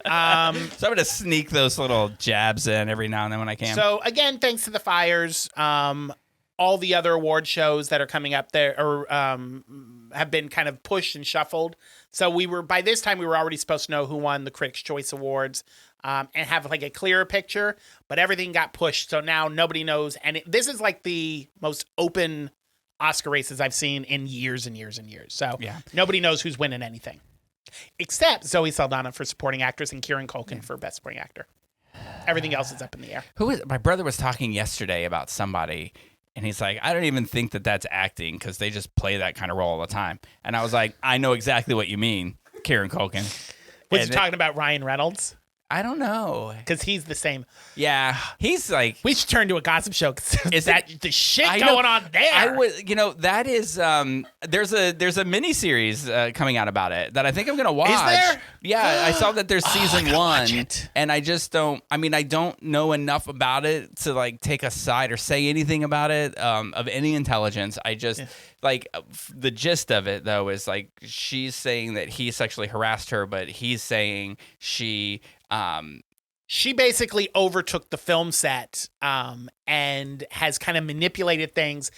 I'm going to sneak those little jabs in every now and then when I can. So again, thanks to the fires, all the other award shows that are coming up there have been kind of pushed and shuffled. So by this time we were already supposed to know who won the Critics' Choice Awards. And have like a clearer picture, but everything got pushed. So now nobody knows. And this is like the most open Oscar races I've seen in years and years and years. So nobody knows who's winning anything except Zoe Saldana for supporting actress and Kieran Culkin for best supporting actor. Everything else is up in the air. My brother was talking yesterday about somebody, and he's like, I don't even think that that's acting because they just play that kind of role all the time. And I was like, I know exactly what you mean, Kieran Culkin. Was he talking about Ryan Reynolds? I don't know. Because he's the same. Yeah. He's like... We should turn to a gossip show. Is that the shit going on there? I would, that is... there's a mini-series coming out about it that I think I'm going to watch. Is there? Yeah. I saw that there's season 1. And I just don't... I don't know enough about it to like take a side or say anything about it of any intelligence. I just... Like, the gist of it, though, is like she's saying that he sexually harassed her, but he's saying she basically overtook the film set and has kind of manipulated things.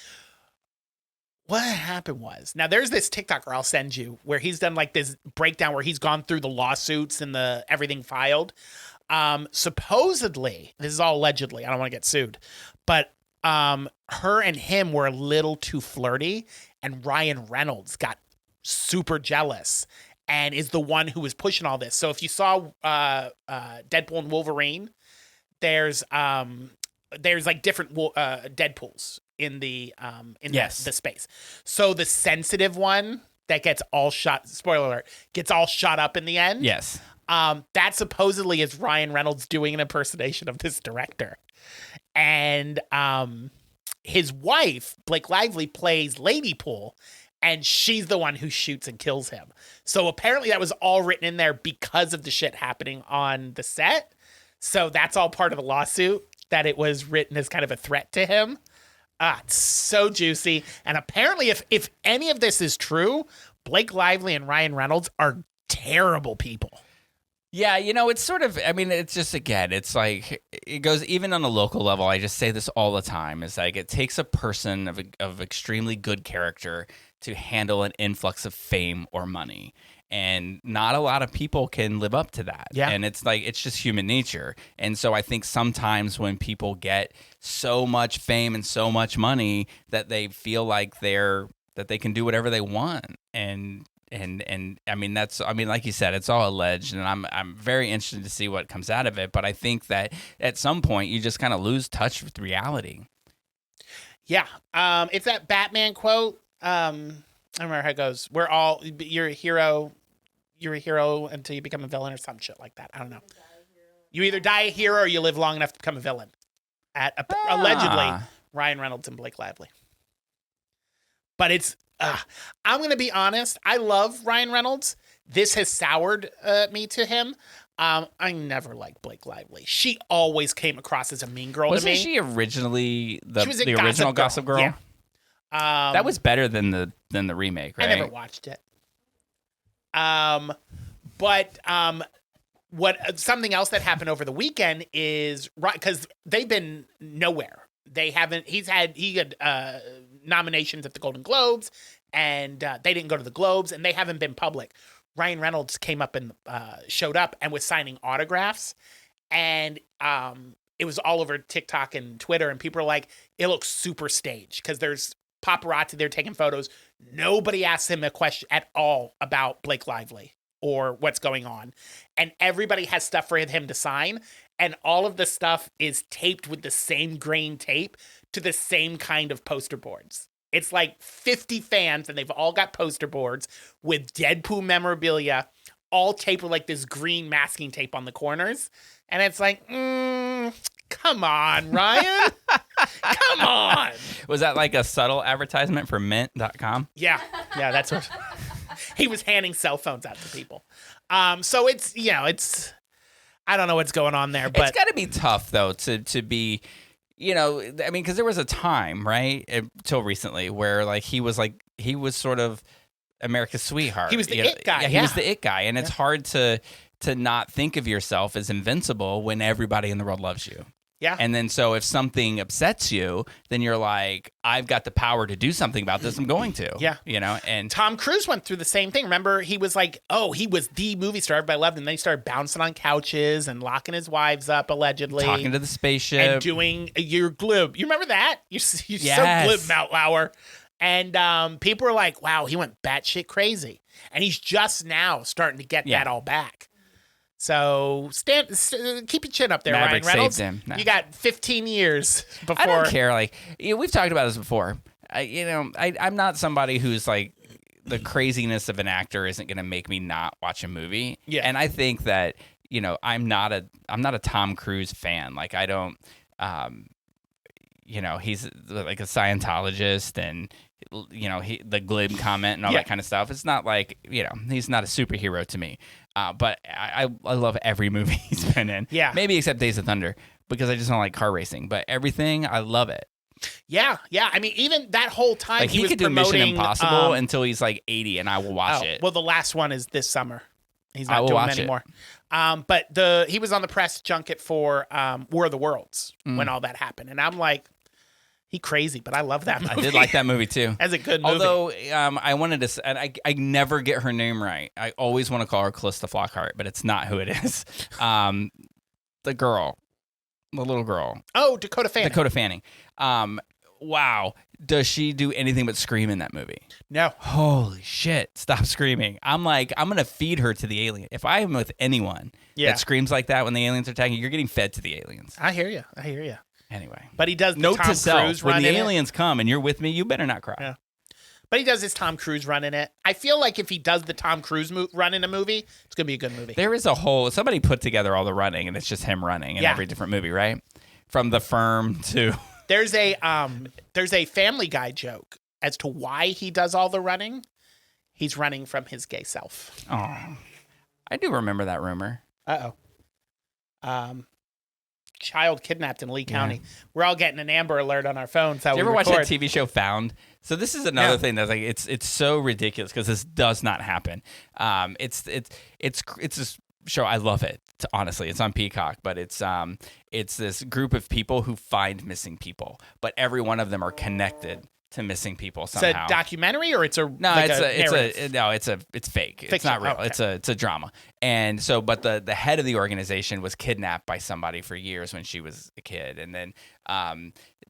What happened was, now there's this TikToker I'll send you where he's done like this breakdown where he's gone through the lawsuits and the everything filed. Supposedly, this is all allegedly, I don't want to get sued, but her and him were a little too flirty, and Ryan Reynolds got super jealous and is the one who was pushing all this. So if you saw Deadpool and Wolverine, there's like different Deadpools in the the space. So the sensitive one that gets all shot, spoiler alert, gets all shot up in the end. Yes. That supposedly is Ryan Reynolds doing an impersonation of this director. And his wife, Blake Lively, plays Lady Pool, and she's the one who shoots and kills him. So apparently that was all written in there because of the shit happening on the set. So that's all part of the lawsuit, that it was written as kind of a threat to him. It's so juicy. And apparently if any of this is true, Blake Lively and Ryan Reynolds are terrible people. Yeah, it's sort of, it's just, again, it's like, it goes even on a local level. I just say this all the time. It's like, it takes a person of extremely good character to handle an influx of fame or money. And not a lot of people can live up to that. Yeah. And it's like, it's just human nature. And so I think sometimes when people get so much fame and so much money that they feel like that they can do whatever they want. And like you said, it's all alleged, and I'm very interested to see what comes out of it. But I think that at some point you just kind of lose touch with reality. Yeah. It's that Batman quote. I don't remember how it goes. You're a hero until you become a villain or some shit like that. I don't know. You either die a hero or you live long enough to become a villain. Allegedly, Ryan Reynolds and Blake Lively. But it's, I'm going to be honest. I love Ryan Reynolds. This has soured me to him. I never liked Blake Lively. She always came across as a mean girl to me. Wasn't she originly the Gossip original Girl. Gossip Girl? Yeah. That was better than the remake, right? I never watched it. But something else that happened over the weekend is, right, because they've been nowhere. He had nominations at the Golden Globes, and they didn't go to the Globes, and they haven't been public. Ryan Reynolds came up and showed up and was signing autographs, and it was all over TikTok and Twitter, and people are like, it looks super staged because there's paparazzi there taking photos. Nobody asked him a question at all about Blake Lively or what's going on, and everybody has stuff for him to sign, and all of the stuff is taped with the same grain tape to the same kind of poster boards. It's like 50 fans, and they've all got poster boards with Deadpool memorabilia, all taped with like this green masking tape on the corners. And it's like, come on, Ryan. Come on. Was that like a subtle advertisement for mint.com? Yeah, that's what he was handing cell phones out to people. So it's, I don't know what's going on there, but it's got to be tough though to be, because there was a time, right, until recently where he was sort of America's sweetheart. He was the it guy. He was the it guy, and it's hard to not think of yourself as invincible when everybody in the world loves you. Yeah. And then so if something upsets you, then you're like, I've got the power to do something about this. I'm going to. Yeah. And Tom Cruise went through the same thing. Remember, he was like, he was the movie star everybody loved him. And then he started bouncing on couches and locking his wives up, allegedly. talking to the spaceship. And doing your glib. You remember that? You're so glib, Matt Lauer. And people were like, wow, he went batshit crazy. And he's just now starting to get that all back. So keep your chin up there, Maverick Ryan Reynolds. saved him. No. You got 15 years before. I don't care. We've talked about this before. I'm not somebody who's like, the craziness of an actor isn't going to make me not watch a movie. Yeah. And I think that, I'm not a Tom Cruise fan. Like, I don't, he's like a Scientologist, and the glib comment and all that kind of stuff. It's not like, he's not a superhero to me. But I love every movie he's been in. Yeah. Maybe except Days of Thunder, because I just don't like car racing. But everything, I love it. Yeah. I mean, even that whole time Like, he was could do promoting Mission Impossible until he's like 80, and I will watch it. Well, the last one is this summer. He's I not will doing watch them anymore. But he was on the press junket for War of the Worlds when all that happened, and I'm like, he crazy, but I love that movie. I did like that movie too. That's a good movie. Although I wanted to, and I never get her name right. I always want to call her Callista Flockhart, but it's not who it is. The little girl. Oh, Dakota Fanning. Wow. Does she do anything but scream in that movie? No. Holy shit. Stop screaming. I'm like, I'm going to feed her to the alien. If I am with anyone that screams like that when the aliens are attacking, you're getting fed to the aliens. I hear you. Anyway. But he does the Note Tom to self, Cruise run when the in aliens come and you're with me, you better not cry. Yeah. But he does his Tom Cruise run in it. I feel like if he does the Tom Cruise run in a movie, it's going to be a good movie. There is somebody put together all the running, and it's just him running in every different movie, right? From The Firm to... There's a Family Guy joke as to why he does all the running. He's running from his gay self. Oh, I do remember that rumor. Child kidnapped in Lee County. We're all getting an Amber Alert on our phones. How Did you we ever watch record. that TV show Found? So this is another thing that's like it's so ridiculous because this does not happen. It's this show. I love it. Honestly, it's on Peacock, but it's this group of people who find missing people, but every one of them are connected to missing people somehow. It's a documentary, or it's a no, like it's fake. It's Fiction. not real. Oh, okay. It's a drama. And so, but the head of the organization was kidnapped by somebody for years when she was a kid, and then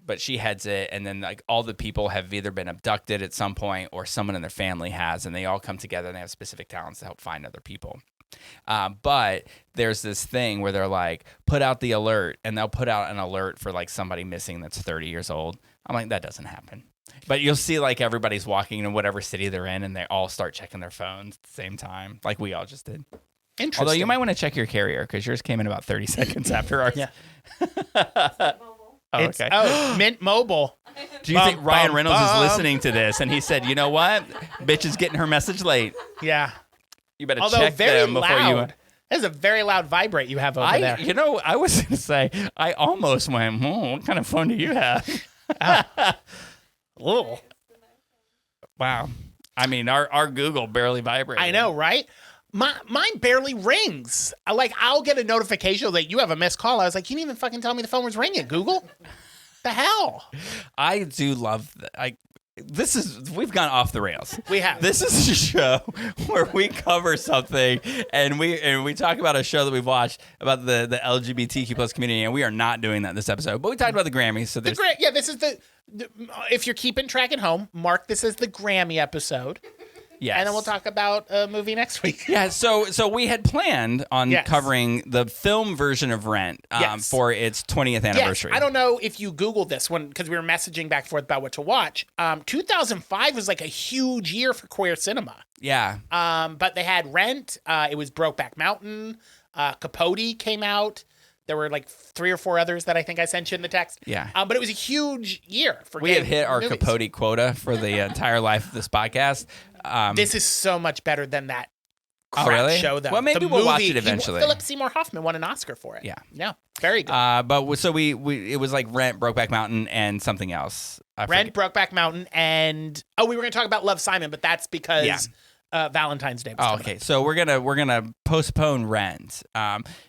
but she heads it, and then like all the people have either been abducted at some point or someone in their family has, and they all come together and they have specific talents to help find other people. But there's this thing where they're like, put out the alert, and they'll put out an alert for like somebody missing that's 30 years old. I'm like, that doesn't happen. But you'll see like everybody's walking in whatever city they're in, and they all start checking their phones at the same time, like we all just did. Interesting. Although you might want to check your carrier because yours came in about 30 seconds after ours. Yeah. Oh, It's okay. Mint Mobile. Do you think Ryan Reynolds is bum. listening to this and he said, you know what? Bitch is getting her message late. Yeah. You better Although check very them before loud. There's a very loud vibrate you have over there. You know, I was going to say, I almost went, what kind of phone do you have? Oh. Wow. I mean, our Google barely vibrated. I know, right? Mine barely rings. I'll get a notification that you have a missed call. I was like, you didn't even fucking tell me the phone was ringing, Google. The hell? I do love that. We've gone off the rails. We have. This is a show where we cover something and we talk about a show that we've watched about the LGBTQ plus community, and we are not doing that this episode. But we talked about the Grammys, so there's This is the if you're keeping track at home, mark this as the Grammy episode. yes. And then we'll talk about a movie next week. Yeah, so we had planned on Yes. covering the film version of Rent Yes. for its 20th anniversary. Yes, I don't know if you Googled this one because we were messaging back and forth about what to watch. 2005 was like a huge year for queer cinema. Yeah. But they had Rent. It was Brokeback Mountain. Capote came out. There were like 3 or 4 others that I think I sent you in the text. Yeah. But it was a huge year for We gay have hit our movies. Capote quota for the entire life of this podcast. This is so much better than that Oh, crap really? show, though. Well, maybe The we'll watch movie- it eventually. Philip Seymour Hoffman won an Oscar for it. Yeah. Yeah. Very good. But so we it was like Rent, Brokeback Mountain, and something else. I Rent, forget. Brokeback Mountain, and we were going to talk about Love, Simon, but that's because Valentine's Day was Oh, coming okay, up. so we're gonna postpone Rent.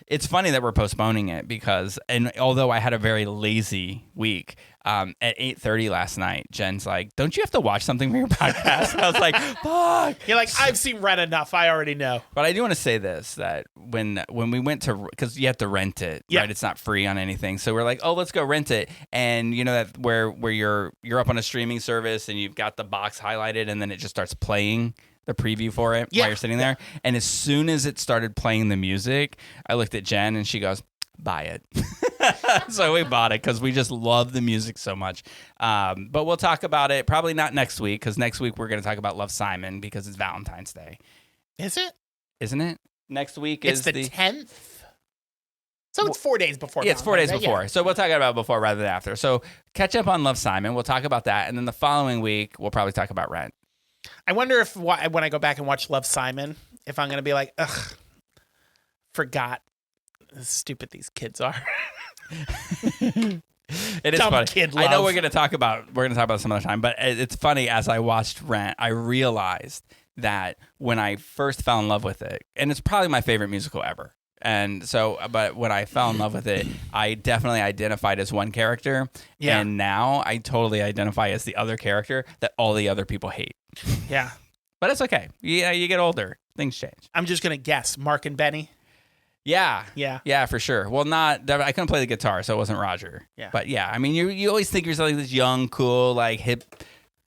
It's funny that we're postponing it because, and although I had a very lazy week, at 8:30 last night, Jen's like, "Don't you have to watch something for your podcast?" And I was like, "Fuck." You're like, I've seen Rent enough. I already know. But I do want to say this, that when we went to, because you have to rent it, Yeah. right? It's not free on anything. So we're like, oh, let's go rent it. And you know that where you're up on a streaming service and you've got the box highlighted and then it just starts playing the preview for it Yeah. while you're sitting there. And as soon as it started playing the music, I looked at Jen and she goes, buy it. So we bought it because we just love the music so much. But we'll talk about it probably not next week, because next week we're going to talk about Love, Simon, because it's Valentine's Day. Is it? Isn't it? Next week It's is the 10th. So it's 4 days before. Yeah, it's 4 days Valentine's Day, before. So we'll talk about before rather than after. So catch up on Love, Simon. We'll talk about that. And then the following week, we'll probably talk about Rent. I wonder if when I go back and watch Love, Simon, if I'm going to be like, ugh, forgot how stupid these kids are. It is Dumb funny. kid I know love. we're going to talk about it some other time, but it's funny. As I watched Rent, I realized that when I first fell in love with it, and it's probably my favorite musical ever. And so, but when I fell in love with it, I definitely identified as one character. Yeah. And now I totally identify as the other character that all the other people hate. Yeah. But it's okay. Yeah, you get older. Things change. I'm just going to guess. Mark and Benny. Yeah. Yeah. Yeah, for sure. Well, I couldn't play the guitar, so it wasn't Roger. Yeah. But yeah, I mean, you always think you're like this young, cool, like hip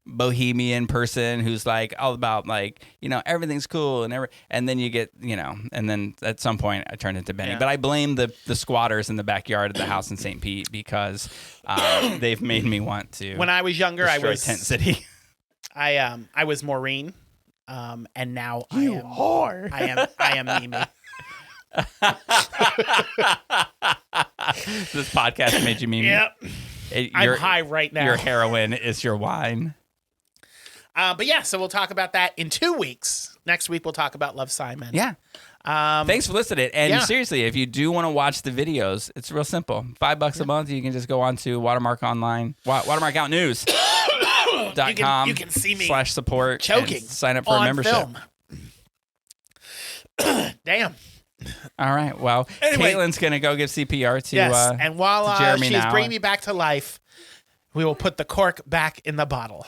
bohemian person who's like all about like, everything's cool and then you get, and then at some point I turned into Benny. Yeah. But I blame the squatters in the backyard of the house in St. Pete because they've made me want to. When I was younger, I destroy was Tent City. I was Maureen, and now I am whore. I am Mimi. This podcast made you Mimi. Yep. I'm Your high right now. Your heroin is your wine. But yeah, so we'll talk about that in 2 weeks. Next week, we'll talk about Love, Simon. Yeah. Thanks for listening. And yeah. seriously, if you do want to watch the videos, it's real simple. $5 a month. You can just go on to Watermark Online, watermarkoutnews.com. You can see me /support choking. And sign up for a on membership. Film. Damn. All right. Well, Anyway. Caitlin's going to go give CPR to Yes. And while to Jeremy she's now. bringing me back to life, we will put the cork back in the bottle.